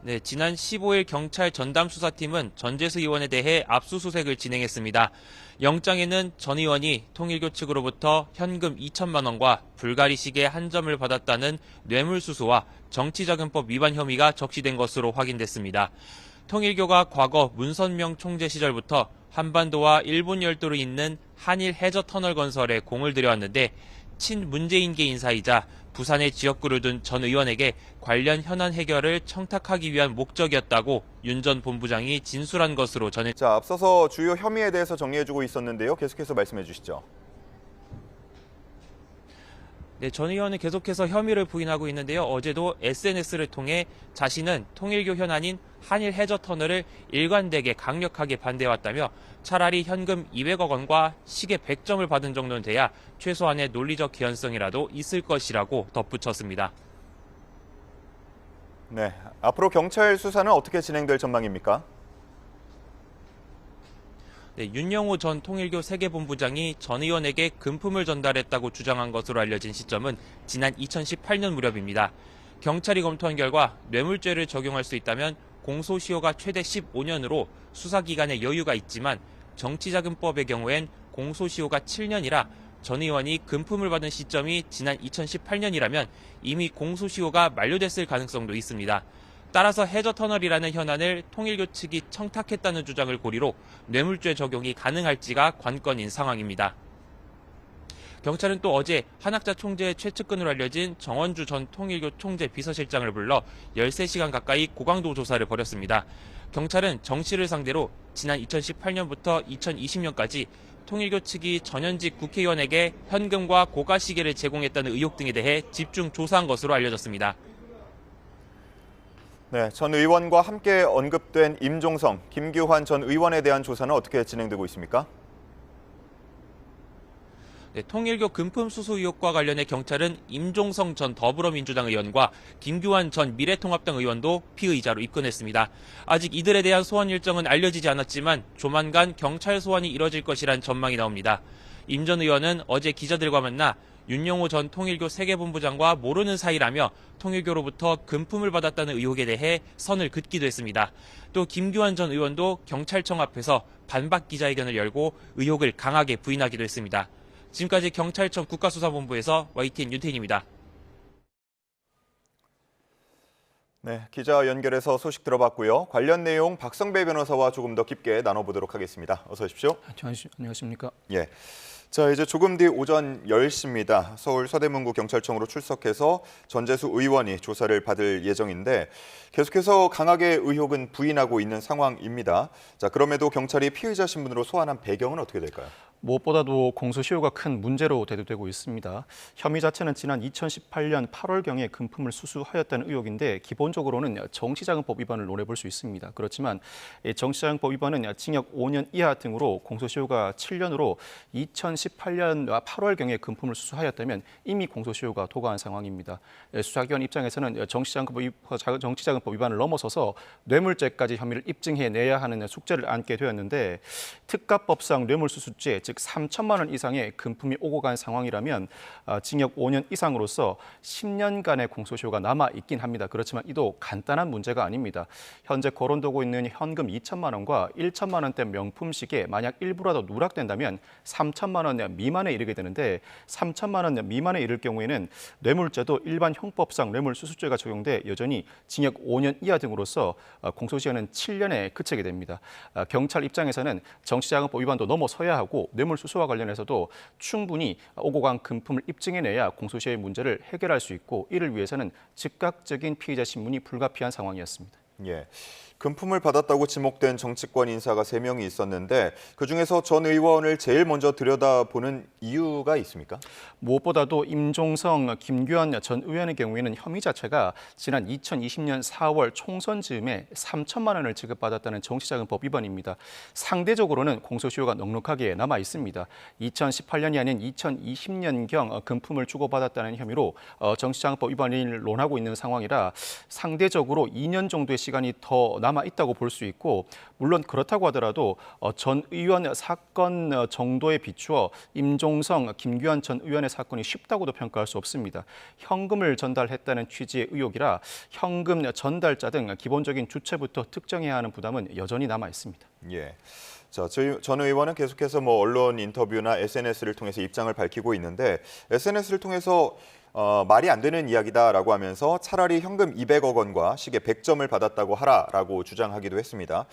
네, 지난 15일 경찰 전담수사팀은 전재수 의원에 대해 압수수색을 진행했습니다. 영장에는 전 의원이 통일교 측으로부터 현금 2천만 원과 불가리 시계 한 점을 받았다는 뇌물수수와 정치자금법 위반 혐의가 적시된 것으로 확인됐습니다. 통일교가 과거 문선명 총재 시절부터 한반도와 일본 열도로 잇는 한일 해저터널 건설에 공을 들여왔는데 친문재인계 인사이자 부산에 지역구를 둔 전 의원에게 관련 현안 해결을 청탁하기 위한 목적이었다고 윤 전 본부장이 진술한 것으로 전했습니다. 자, 앞서서 주요 혐의에 대해서 정리해주고 있었는데요. 계속해서 말씀해 주시죠. 네, 전 의원은 계속해서 혐의를 부인하고 있는데요. 어제도 SNS를 통해 자신은 통일교 현안인 한일 해저터널을 일관되게 강력하게 반대해왔다며 차라리 현금 200억 원과 시계 100점을 받은 정도는 돼야 최소한의 논리적 개연성이라도 있을 것이라고 덧붙였습니다. 네, 앞으로 경찰 수사는 어떻게 진행될 전망입니까? 네, 윤영호 전 통일교 세계본부장이 전 의원에게 금품을 전달했다고 주장한 것으로 알려진 시점은 지난 2018년 무렵입니다. 경찰이 검토한 결과 뇌물죄를 적용할 수 있다면 공소시효가 최대 15년으로 수사기간에 여유가 있지만 정치자금법의 경우엔 공소시효가 7년이라 전 의원이 금품을 받은 시점이 지난 2018년이라면 이미 공소시효가 만료됐을 가능성도 있습니다. 따라서 해저터널이라는 현안을 통일교 측이 청탁했다는 주장을 고리로 뇌물죄 적용이 가능할지가 관건인 상황입니다. 경찰은 또 어제 한학자 총재의 최측근으로 알려진 정원주 전 통일교 총재 비서실장을 불러 13시간 가까이 고강도 조사를 벌였습니다. 경찰은 정 씨를 상대로 지난 2018년부터 2020년까지 통일교 측이 전현직 국회의원에게 현금과 고가시계를 제공했다는 의혹 등에 대해 집중 조사한 것으로 알려졌습니다. 네, 전 의원과 함께 언급된 임종성, 김규환 전 의원에 대한 조사는 어떻게 진행되고 있습니까? 통일교 금품 수수 의혹과 관련해 경찰은 임종성 전 더불어민주당 의원과 김규환 전 미래통합당 의원도 피의자로 입건했습니다. 아직 이들에 대한 소환 일정은 알려지지 않았지만 조만간 경찰 소환이 이뤄질 것이란 전망이 나옵니다. 임 전 의원은 어제 기자들과 만나 윤영호 전 통일교 세계본부장과 모르는 사이라며 통일교로부터 금품을 받았다는 의혹에 대해 선을 긋기도 했습니다. 또 김규환 전 의원도 경찰청 앞에서 반박 기자회견을 열고 의혹을 강하게 부인하기도 했습니다. 지금까지 경찰청 국가수사본부에서 YTN 윤태인입니다. 네, 기자 연결해서 소식 들어봤고요. 관련 내용 박성배 변호사와 조금 더 깊게 나눠보도록 하겠습니다. 어서 오십시오. 안녕하십니까. 예. 자, 이제 조금 뒤 오전 10시입니다. 서울 서대문구 경찰청으로 출석해서 전재수 의원이 조사를 받을 예정인데 계속해서 강하게 의혹은 부인하고 있는 상황입니다. 자, 그럼에도 경찰이 피의자 신분으로 소환한 배경은 어떻게 될까요? 무엇보다도 공소시효가 큰 문제로 대두되고 있습니다. 혐의 자체는 지난 2018년 8월경에 금품을 수수하였다는 의혹인데 기본적으로는 정치자금법 위반을 논해볼 수 있습니다. 그렇지만 정치자금법 위반은 징역 5년 이하 등으로 공소시효가 7년으로 2018년 8월경에 금품을 수수하였다면 이미 공소시효가 도과한 상황입니다. 수사기관 입장에서는 정치자금법 위반을 넘어서서 뇌물죄까지 혐의를 입증해내야 하는 숙제를 안게 되었는데 특가법상 뇌물수수죄 즉 3천만 원 이상의 금품이 오고 간 상황이라면 징역 5년 이상으로서 10년간의 공소시효가 남아있긴 합니다. 그렇지만 이도 간단한 문제가 아닙니다. 현재 거론되고 있는 현금 2천만 원과 1천만 원대 명품시계 만약 일부라도 누락된다면 3천만 원 미만에 이르게 되는데 3천만 원 미만에 이를 경우에는 뇌물죄도 일반 형법상 뇌물수수죄가 적용돼 여전히 징역 5년 이하 등으로서 공소시효는 7년에 그치게 됩니다. 경찰 입장에서는 정치자금법 위반도 넘어서야 하고 뇌물수수와 관련해서도 충분히 오고 간 금품을 입증해내야 공소시효의 문제를 해결할 수 있고 이를 위해서는 즉각적인 피의자 신문이 불가피한 상황이었습니다. 예. 금품을 받았다고 지목된 정치권 인사가 3명이 있었는데 그중에서 전 의원을 제일 먼저 들여다보는 이유가 있습니까? 무엇보다도 임종성, 김규환 전 의원의 경우에는 혐의 자체가 지난 2020년 4월 총선 즈음에 3천만 원을 지급받았다는 정치자금법 위반입니다. 상대적으로는 공소시효가 넉넉하게 남아 있습니다. 2018년이 아닌 2020년경 금품을 주고받았다는 혐의로 정치자금법 위반을 논하고 있는 상황이라 상대적으로 2년 정도의 시간이 더 남아 있다고 볼 수 있고 물론 그렇다고 하더라도 전 의원 사건 정도에 비추어 임종성, 김규환 전 의원의 사건이 쉽다고도 평가할 수 없습니다. 현금을 전달했다는 취지의 의혹이라 현금 전달자 등 기본적인 주체부터 특정해야 하는 부담은 여전히 남아 있습니다. 예. 자, 전 의원은 계속해서 언론 인터뷰나 SNS를 통해서 입장을 밝히고 있는데 SNS를 통해서 말이 안 되는 이야기다라고 하면서 차라리 현금 200억 원과 시계 100점을 받았다고 하라라고 주장하기도 했습니다.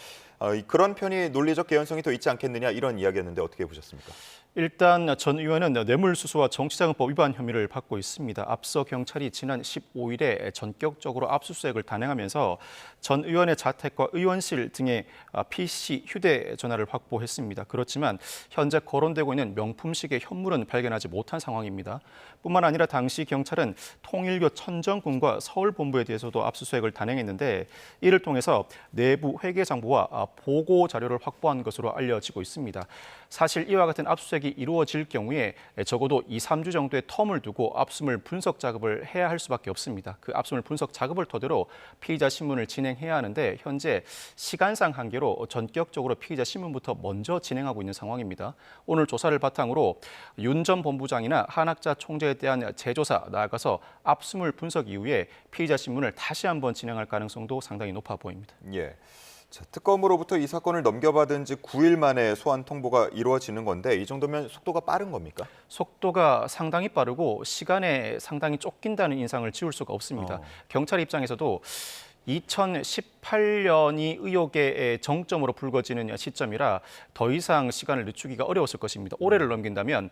그런 편이 논리적 개연성이 더 있지 않겠느냐 이런 이야기였는데 어떻게 보셨습니까? 일단 전 의원은 뇌물수수와 정치자금법 위반 혐의를 받고 있습니다. 앞서 경찰이 지난 15일에 전격적으로 압수수색을 단행하면서 전 의원의 자택과 의원실 등의 PC, 휴대전화를 확보했습니다. 그렇지만 현재 거론되고 있는 명품시계 현물은 발견하지 못한 상황입니다. 뿐만 아니라 당시 경찰은 통일교 천정군과 서울본부에 대해서도 압수수색을 단행했는데 이를 통해서 내부 회계장부와 보고 자료를 확보한 것으로 알려지고 있습니다. 사실 이와 같은 압수수색이 이루어질 경우에 적어도 2-3주 정도의 텀을 두고 압수물 분석 작업을 해야 할 수밖에 없습니다. 그 압수물 분석 작업을 토대로 피의자 신문을 진행해야 하는데 현재 시간상 한계로 전격적으로 피의자 신문부터 먼저 진행하고 있는 상황입니다. 오늘 조사를 바탕으로 윤 전 본부장이나 한학자 총재에 대한 재조사 나아가서 압수물 분석 이후에 피의자 신문을 다시 한번 진행할 가능성도 상당히 높아 보입니다. 예. 자, 특검으로부터 이 사건을 넘겨받은 지 9일 만에 소환 통보가 이루어지는 건데 이 정도면 속도가 빠른 겁니까? 속도가 상당히 빠르고 시간에 상당히 쫓긴다는 인상을 지울 수가 없습니다. 경찰 입장에서도 2018년이 의혹의 정점으로 불거지는 시점이라 더 이상 시간을 늦추기가 어려웠을 것입니다. 올해를 넘긴다면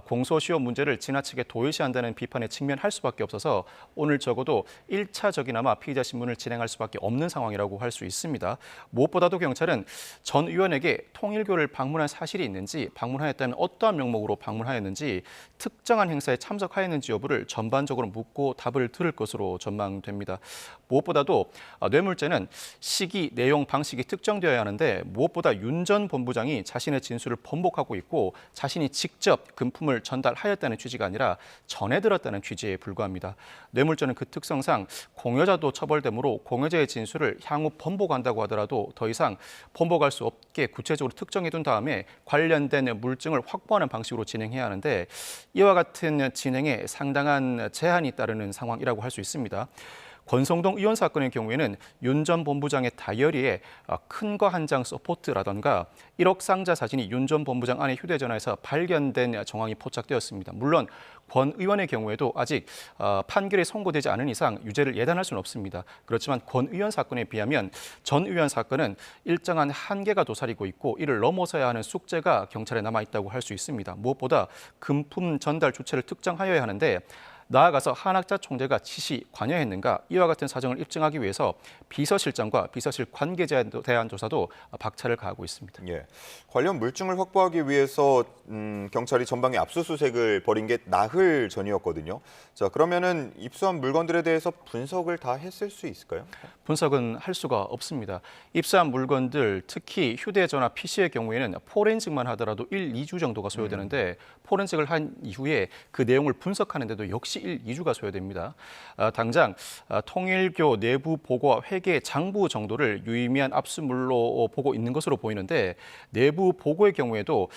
공소시효 문제를 지나치게 도외시한다는 비판에 직면할 수밖에 없어서 오늘 적어도 1차적이나마 피의자 신문을 진행할 수밖에 없는 상황이라고 할 수 있습니다. 무엇보다도 경찰은 전 의원에게 통일교를 방문한 사실이 있는지, 방문하였다면 어떠한 명목으로 방문하였는지, 특정한 행사에 참석하였는지 여부를 전반적으로 묻고 답을 들을 것으로 전망됩니다. 무엇보다도 뇌물죄는 시기, 내용, 방식이 특정되어야 하는데 무엇보다 윤 전 본부장이 자신의 진술을 번복하고 있고 자신이 직접 금품을 전달하였다는 취지가 아니라 전해들었다는 취지에 불과합니다. 뇌물죄는 그 특성상 공여자도 처벌되므로 공여자의 진술을 향후 번복한다고 하더라도 더 이상 번복할 수 없게 구체적으로 특정해둔 다음에 관련된 물증을 확보하는 방식으로 진행해야 하는데 이와 같은 진행에 상당한 제한이 따르는 상황이라고 할 수 있습니다. 권성동 의원 사건의 경우에는 윤 전 본부장의 다이어리에 큰 거 한 장 서포트라던가 1억 상자 사진이 윤 전 본부장 안의 휴대전화에서 발견된 정황이 포착되었습니다. 물론 권 의원의 경우에도 아직 판결이 선고되지 않은 이상 유죄를 예단할 수는 없습니다. 그렇지만 권 의원 사건에 비하면 전 의원 사건은 일정한 한계가 도사리고 있고 이를 넘어서야 하는 숙제가 경찰에 남아있다고 할 수 있습니다. 무엇보다 금품 전달 주체를 특정하여야 하는데 나아가서 한학자 총재가 지시 관여했는가 이와 같은 사정을 입증하기 위해서 비서실장과 비서실 관계자에 대한 조사도 박차를 가하고 있습니다. 예, 관련 물증을 확보하기 위해서 경찰이 전방에 압수수색을 벌인 게 나흘 전이었거든요. 자, 그러면은 입수한 물건들에 대해서 분석을 다 했을 수 있을까요? 분석은 할 수가 없습니다. 입수한 물건들, 특히 휴대전화 PC의 경우에는 포렌식만 하더라도 1, 2주 정도가 소요되는데 포렌식을 한 이후에 그 내용을 분석하는데도 역시 1, 2주가 소요됩니다. 당장 통일교 내부 보고와 회계 장부 정도를 유의미한 압수물로 보고 있는 것으로 보이는데 내부 보고의 경우에도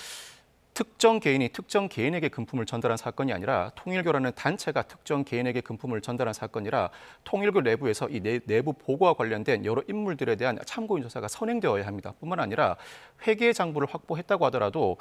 특정 개인이 특정 개인에게 금품을 전달한 사건이 아니라 통일교라는 단체가 특정 개인에게 금품을 전달한 사건이라 통일교 내부에서 이 내부 보고와 관련된 여러 인물들에 대한 참고인 조사가 선행되어야 합니다. 뿐만 아니라 회계 장부를 확보했다고 하더라도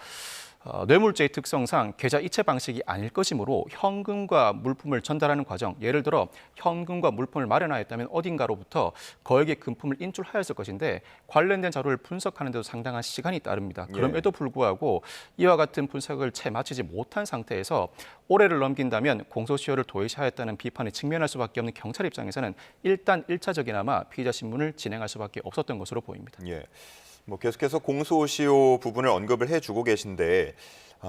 뇌물죄의 특성상 계좌 이체 방식이 아닐 것이므로 현금과 물품을 전달하는 과정, 예를 들어 현금과 물품을 마련하였다면 어딘가로부터 거액의 금품을 인출하였을 것인데 관련된 자료를 분석하는 데도 상당한 시간이 따릅니다. 그럼에도 불구하고 이와 같은 분석을 채 마치지 못한 상태에서 올해를 넘긴다면 공소시효를 도외시하였다는 비판에 직면할 수밖에 없는 경찰 입장에서는 일단 1차적이나마 피의자 신문을 진행할 수밖에 없었던 것으로 보입니다. 예. 뭐 계속해서 공소시효 부분을 언급을 해주고 계신데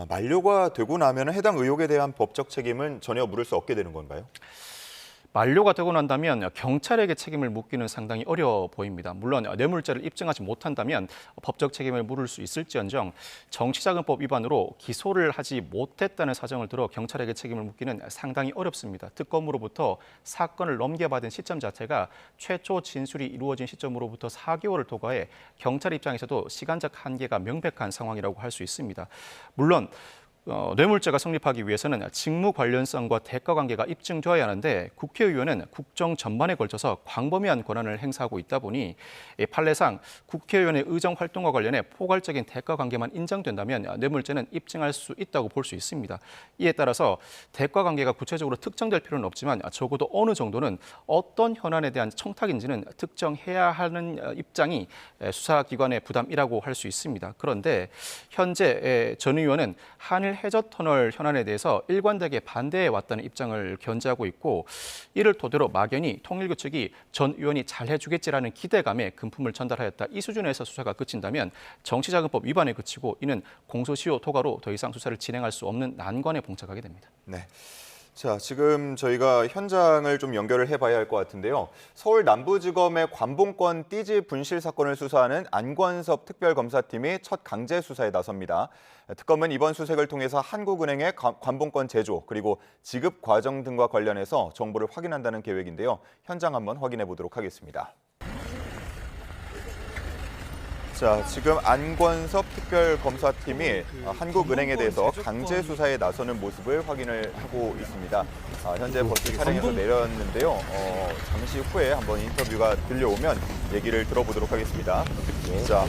만료가 되고 나면 해당 의혹에 대한 법적 책임은 전혀 물을 수 없게 되는 건가요? 만료가 되고 난다면 경찰에게 책임을 묻기는 상당히 어려워 보입니다. 물론 뇌물죄를 입증하지 못한다면 법적 책임을 물을 수 있을지언정 정치자금법 위반으로 기소를 하지 못했다는 사정을 들어 경찰에게 책임을 묻기는 상당히 어렵습니다. 특검으로부터 사건을 넘겨받은 시점 자체가 최초 진술이 이루어진 시점으로부터 4개월을 도과해 경찰 입장에서도 시간적 한계가 명백한 상황이라고 할 수 있습니다. 물론 뇌물죄가 성립하기 위해서는 직무 관련성과 대가 관계가 입증되어야 하는데 국회의원은 국정 전반에 걸쳐서 광범위한 권한을 행사하고 있다 보니 판례상 국회의원의 의정 활동과 관련해 포괄적인 대가 관계만 인정된다면 뇌물죄는 입증할 수 있다고 볼 수 있습니다. 이에 따라서 대가 관계가 구체적으로 특정될 필요는 없지만 적어도 어느 정도는 어떤 현안에 대한 청탁인지는 특정해야 하는 입장이 수사기관의 부담이라고 할 수 있습니다. 그런데 현재 전 의원은 한일 해저터널 현안에 대해서 일관되게 반대해 왔다는 입장을 견지하고 있고 이를 토대로 막연히 통일교 측이 전 의원이 잘해주겠지라는 기대감에 금품을 전달하였다. 이 수준에서 수사가 그친다면 정치자금법 위반에 그치고 이는 공소시효 도과로 더 이상 수사를 진행할 수 없는 난관에 봉착하게 됩니다. 네. 자, 지금 저희가 현장을 좀 연결을 해봐야 할 것 같은데요. 서울 남부지검의 관봉권 띠지 분실 사건을 수사하는 안권섭 특별검사팀이 첫 강제 수사에 나섭니다. 특검은 이번 수색을 통해서 한국은행의 관봉권 제조 그리고 지급 과정 등과 관련해서 정보를 확인한다는 계획인데요. 현장 한번 확인해 보도록 하겠습니다. 자, 지금 안권섭 특별검사팀이 한국은행에 대해서 강제 수사에 나서는 모습을 확인을 하고 있습니다. 현재 버스 차량에서 내렸는데요. 잠시 후에 한번 인터뷰가 들려오면 얘기를 들어보도록 하겠습니다. 자,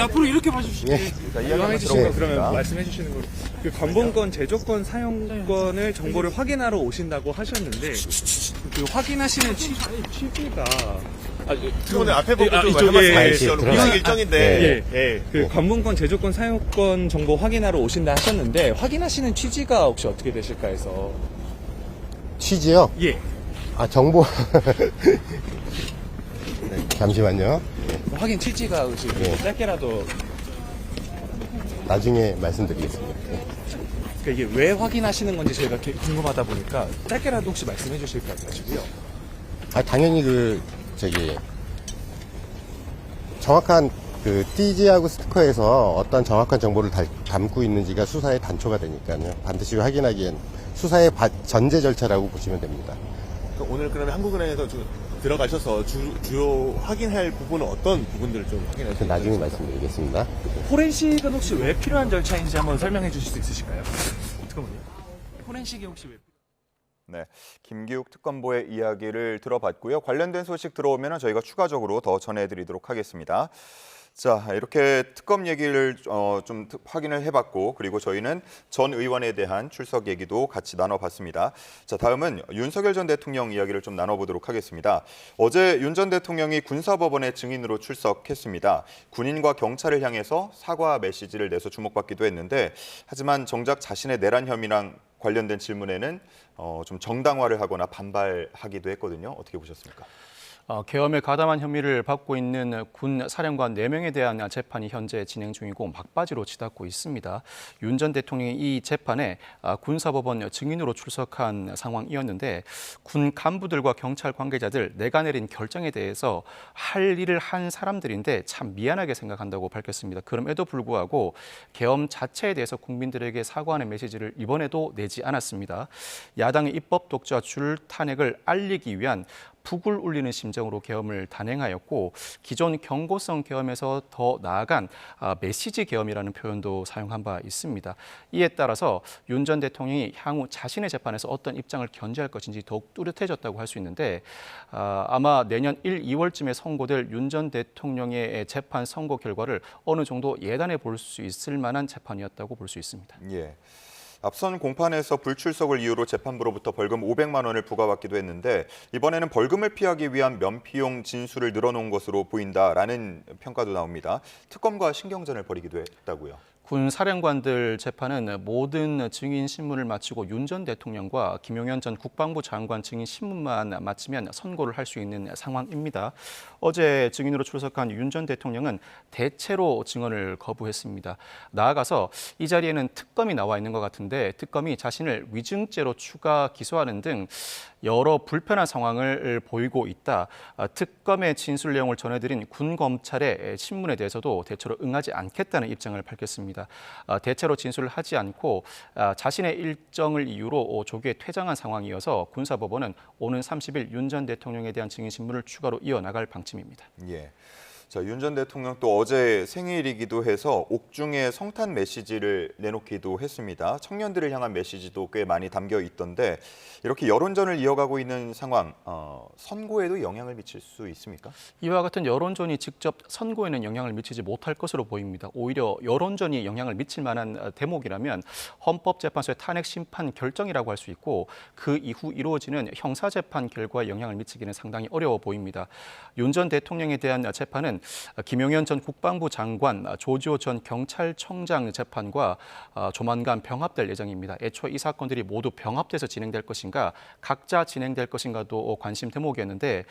앞으로 이렇게 봐주시죠. 자, 이야기 한번 들어보겠습니다. 그러면 말씀해 주시는 거로 그 관봉권 제조권 사용권을 정보를 확인하러 오신다고 하셨는데 그 확인하시는 취지가 오늘 앞에 보고 좀 이쪽 일정인데 그 관봉권 제조권 사용권 정보 확인하러 오신다 하셨는데 확인하시는 취지가 혹시 어떻게 되실까 해서. 취지요? 예. 정보 네, 잠시만요. 확인 취지가 혹시 짧게라도 나중에 말씀드리겠습니다. 그러니까 이게 왜 확인하시는 건지 저희가 궁금하다 보니까 짧게라도 혹시 말씀해 주실까 해가지고요. 당연히 정확한 그 띠지하고 스티커에서 어떤 정확한 정보를 담고 있는지가 수사의 단초가 되니까요. 반드시 확인하기엔 수사의 전제 절차라고 보시면 됩니다. 오늘 그러면 한국은행에서 들어가셔서 주요 확인할 부분은 어떤 부분들을 좀 확인하실까요? 나중에 말씀드리겠습니다. 포렌식은 혹시 왜 필요한 절차인지 한번 설명해 주실 수 있으실까요? 특검님, 포렌식이 혹시 왜? 네, 김기욱 특검보의 이야기를 들어봤고요. 관련된 소식 들어오면 저희가 추가적으로 더 전해드리도록 하겠습니다. 자, 이렇게 특검 얘기를 좀 확인을 해봤고, 그리고 저희는 전 의원에 대한 출석 얘기도 같이 나눠봤습니다. 자, 다음은 윤석열 전 대통령 이야기를 좀 나눠보도록 하겠습니다. 어제 윤 전 대통령이 군사법원에 증인으로 출석했습니다. 군인과 경찰을 향해서 사과 메시지를 내서 주목받기도 했는데, 하지만 정작 자신의 내란 혐의랑 관련된 질문에는 좀 정당화를 하거나 반발하기도 했거든요. 어떻게 보셨습니까? 계엄에 가담한 혐의를 받고 있는 군 사령관 4명에 대한 재판이 현재 진행 중이고 막바지로 치닫고 있습니다. 윤 전 대통령이 이 재판에 군사법원 증인으로 출석한 상황이었는데 군 간부들과 경찰 관계자들 내가 내린 결정에 대해서 할 일을 한 사람들인데 참 미안하게 생각한다고 밝혔습니다. 그럼에도 불구하고 계엄 자체에 대해서 국민들에게 사과하는 메시지를 이번에도 내지 않았습니다. 야당의 입법 독자 줄 탄핵을 알리기 위한 북을 울리는 심정으로 계엄을 단행하였고 기존 경고성 계엄에서 더 나아간 메시지 계엄이라는 표현도 사용한 바 있습니다. 이에 따라서 윤 전 대통령이 향후 자신의 재판에서 어떤 입장을 견지할 것인지 더욱 뚜렷해졌다고 할 수 있는데 아마 내년 1, 2월쯤에 선고될 윤 전 대통령의 재판 선고 결과를 어느 정도 예단해 볼 수 있을 만한 재판이었다고 볼 수 있습니다. 예. 앞선 공판에서 불출석을 이유로 재판부로부터 벌금 500만 원을 부과받기도 했는데 이번에는 벌금을 피하기 위한 면피용 진술을 늘어놓은 것으로 보인다라는 평가도 나옵니다. 특검과 신경전을 벌이기도 했다고요. 군 사령관들 재판은 모든 증인 신문을 마치고 윤 전 대통령과 김용현 전 국방부 장관 증인 신문만 마치면 선고를 할 수 있는 상황입니다. 어제 증인으로 출석한 윤 전 대통령은 대체로 증언을 거부했습니다. 나아가서 이 자리에는 특검이 나와 있는 것 같은데 특검이 자신을 위증죄로 추가 기소하는 등 여러 불편한 상황을 보이고 있다. 특검의 진술 내용을 전해드린 군 검찰의 신문에 대해서도 대체로 응하지 않겠다는 입장을 밝혔습니다. 대체로 진술을 하지 않고 자신의 일정을 이유로 조기에 퇴장한 상황이어서 군사법원은 오는 30일 윤 전 대통령에 대한 증인 신문을 추가로 이어나갈 방침입니다. 예. 자, 윤 전 대통령 또 어제 생일이기도 해서 옥중에 성탄 메시지를 내놓기도 했습니다. 청년들을 향한 메시지도 꽤 많이 담겨 있던데 이렇게 여론전을 이어가고 있는 상황, 선고에도 영향을 미칠 수 있습니까? 이와 같은 여론전이 직접 선고에는 영향을 미치지 못할 것으로 보입니다. 오히려 여론전이 영향을 미칠 만한 대목이라면 헌법재판소의 탄핵 심판 결정이라고 할 수 있고 그 이후 이루어지는 형사재판 결과에 영향을 미치기는 상당히 어려워 보입니다. 윤 전 대통령에 대한 재판은 김용현 전 국방부 장관, 조지호 전 경찰청장 재판과 조만간 병합될 예정입니다. 애초에 이 사건들이 모두 병합돼서 진행될 것인가, 각자 진행될 것인가도 관심 대목이었는데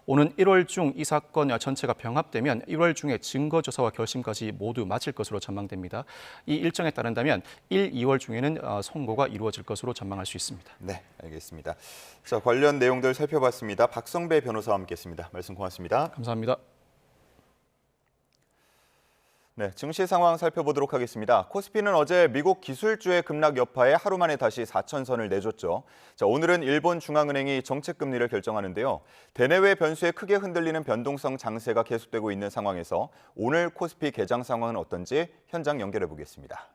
오는 1월 중 이 사건 전체가 병합되면 1월 중에 증거조사와 결심까지 모두 마칠 것으로 전망됩니다. 이 일정에 따른다면 1, 2월 중에는 선고가 이루어질 것으로 전망할 수 있습니다. 네, 알겠습니다. 자, 관련 내용들 살펴봤습니다. 박성배 변호사와 함께했습니다. 말씀 고맙습니다. 감사합니다. 네, 증시 상황 살펴보도록 하겠습니다. 코스피는 어제 미국 기술주의 급락 여파에 하루 만에 다시 4천선을 내줬죠. 자, 오늘은 일본 중앙은행이 정책 금리를 결정하는데요. 대내외 변수에 크게 흔들리는 변동성 장세가 계속되고 있는 상황에서 오늘 코스피 개장 상황은 어떤지 현장 연결해 보겠습니다.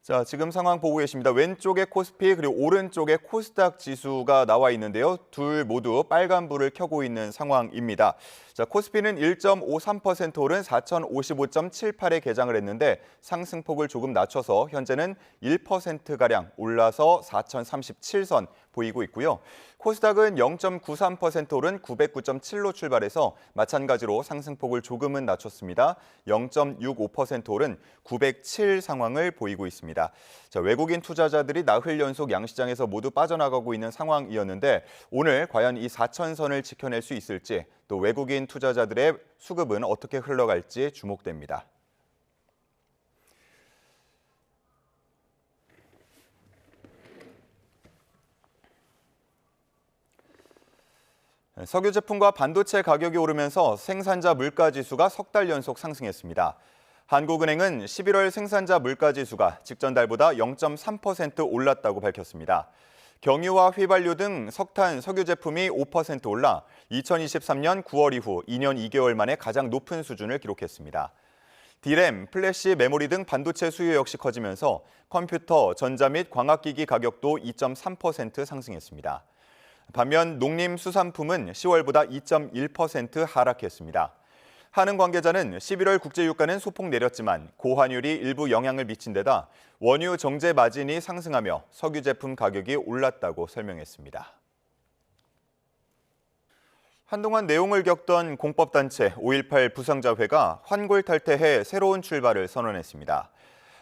자, 지금 상황 보고 계십니다. 왼쪽에 코스피 그리고 오른쪽에 코스닥 지수가 나와 있는데요. 둘 모두 빨간불을 켜고 있는 상황입니다. 자, 코스피는 1.53% 오른 4,055.78에 개장을 했는데 상승폭을 조금 낮춰서 현재는 1%가량 올라서 4,037선 보이고 있고요. 코스닥은 0.93% 오른 909.7로 출발해서 마찬가지로 상승폭을 조금은 낮췄습니다. 0.65% 오른 907 상황을 보이고 있습니다. 자, 외국인 투자자들이 나흘 연속 양시장에서 모두 빠져나가고 있는 상황이었는데 오늘 과연 이 4천선을 지켜낼 수 있을지 또 외국인 투자자들의 수급은 어떻게 흘러갈지 주목됩니다. 석유 제품과 반도체 가격이 오르면서 생산자 물가지수가 석 달 연속 상승했습니다. 한국은행은 11월 생산자 물가지수가 직전 달보다 0.3% 올랐다고 밝혔습니다. 경유와 휘발유 등 석탄, 석유 제품이 5% 올라 2023년 9월 이후 2년 2개월 만에 가장 높은 수준을 기록했습니다. D램, 플래시 메모리 등 반도체 수요 역시 커지면서 컴퓨터, 전자 및 광학기기 가격도 2.3% 상승했습니다. 반면 농림수산품은 10월보다 2.1% 하락했습니다. 한은 관계자는 11월 국제유가는 소폭 내렸지만 고환율이 일부 영향을 미친 데다 원유 정제 마진이 상승하며 석유 제품 가격이 올랐다고 설명했습니다. 한동안 내용을 겪던 공법단체 5.18 부상자회가 환골탈태해 새로운 출발을 선언했습니다.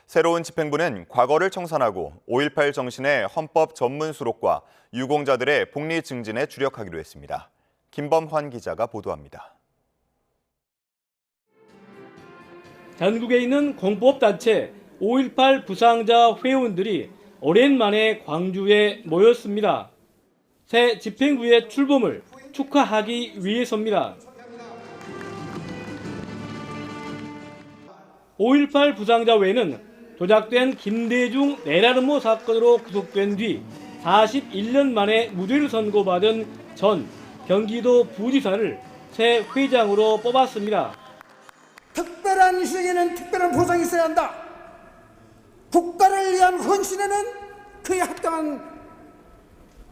새로운 집행부는 과거를 청산하고 5.18 정신의 헌법 전문 수록과 유공자들의 복리 증진에 주력하기로 했습니다. 김범환 기자가 보도합니다. 전국에 있는 공법단체 5.18 부상자 회원들이 오랜만에 광주에 모였습니다. 새 집행부의 출범을 축하하기 위해서입니다. 5.18 부상자 외에는 조작된 김대중 내라르모 사건으로 구속된 뒤 41년 만에 무죄를 선고받은 전 경기도 부지사를 새 회장으로 뽑았습니다. 특별한 희생에는 특별한 보상이 있어야 한다. 국가를 위한 헌신에는 그에 합당한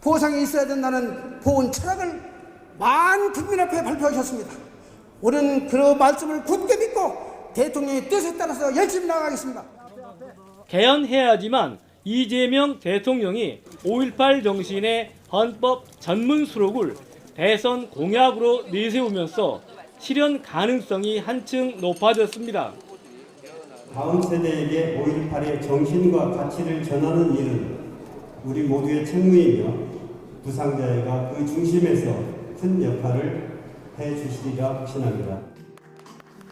보상이 있어야 된다는 보훈 철학을 많은 국민 앞에 발표하셨습니다. 우리는 그 말씀을 굳게 믿고 대통령의 뜻에 따라서 열심히 나가겠습니다. 개헌해야지만 이재명 대통령이 5.18 정신의 헌법 전문 수록을 대선 공약으로 내세우면서 실현 가능성이 한층 높아졌습니다. 다음 세대에게 5.18의 정신과 가치를 전하는 일은 우리 모두의 책무이며 부상자회가 그 중심에서 큰 역할을 해주시리라 확신합니다.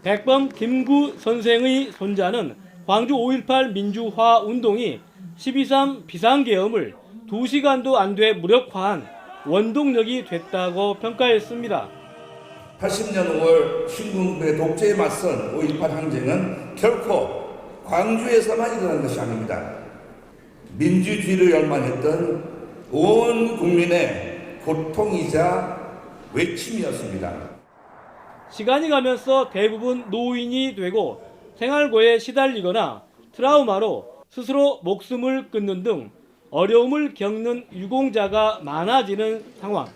백범 김구 선생의 손자는 광주 5.18 민주화 운동이 12.3 비상계엄을 2시간도 안 돼 무력화한 원동력이 됐다고 평가했습니다. 80년 5월 신군부의 독재에 맞선 5.18 항쟁은 결코 광주에서만 일어난 것이 아닙니다. 민주주의를 열망했던 온 국민의 고통이자 외침이었습니다. 시간이 가면서 대부분 노인이 되고 생활고에 시달리거나 트라우마로 스스로 목숨을 끊는 등 어려움을 겪는 유공자가 많아지는 상황.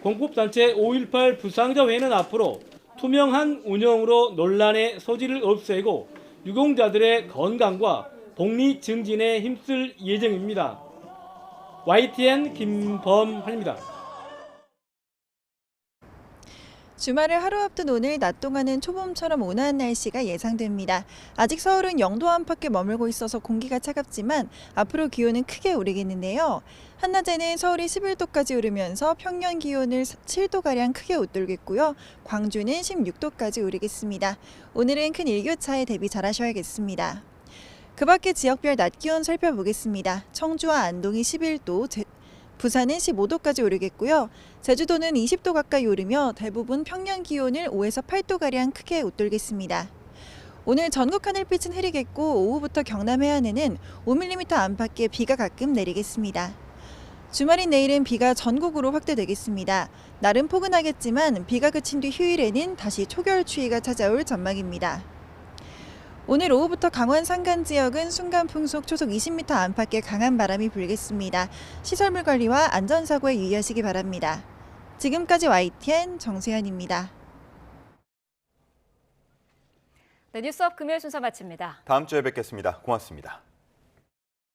공법단체 5.18 부상자회는 앞으로 투명한 운영으로 논란의 소지를 없애고 유공자들의 건강과 복리 증진에 힘쓸 예정입니다. YTN 김범환입니다. 주말을 하루 앞둔 오늘 낮 동안은 초봄처럼 온화한 날씨가 예상됩니다. 아직 서울은 0도 안팎에 머물고 있어서 공기가 차갑지만 앞으로 기온은 크게 오르겠는데요. 한낮에는 서울이 11도까지 오르면서 평년 기온을 7도가량 크게 웃돌겠고요. 광주는 16도까지 오르겠습니다. 오늘은 큰 일교차에 대비 잘하셔야겠습니다. 그 밖에 지역별 낮 기온 살펴보겠습니다. 청주와 안동이 11도, 부산은 15도까지 오르겠고요. 제주도는 20도 가까이 오르며 대부분 평년 기온을 5에서 8도가량 크게 웃돌겠습니다. 오늘 전국 하늘빛은 흐리겠고 오후부터 경남 해안에는 5mm 안팎의 비가 가끔 내리겠습니다. 주말인 내일은 비가 전국으로 확대되겠습니다. 날은 포근하겠지만 비가 그친 뒤 휴일에는 다시 초겨울 추위가 찾아올 전망입니다. 오늘 오후부터 강원 산간 지역은 순간 풍속 초속 20m 안팎의 강한 바람이 불겠습니다. 시설물 관리와 안전사고에 유의하시기 바랍니다. 지금까지 YTN 정세현입니다. 네, 뉴스업 금요일 순서 마칩니다. 다음 주에 뵙겠습니다. 고맙습니다.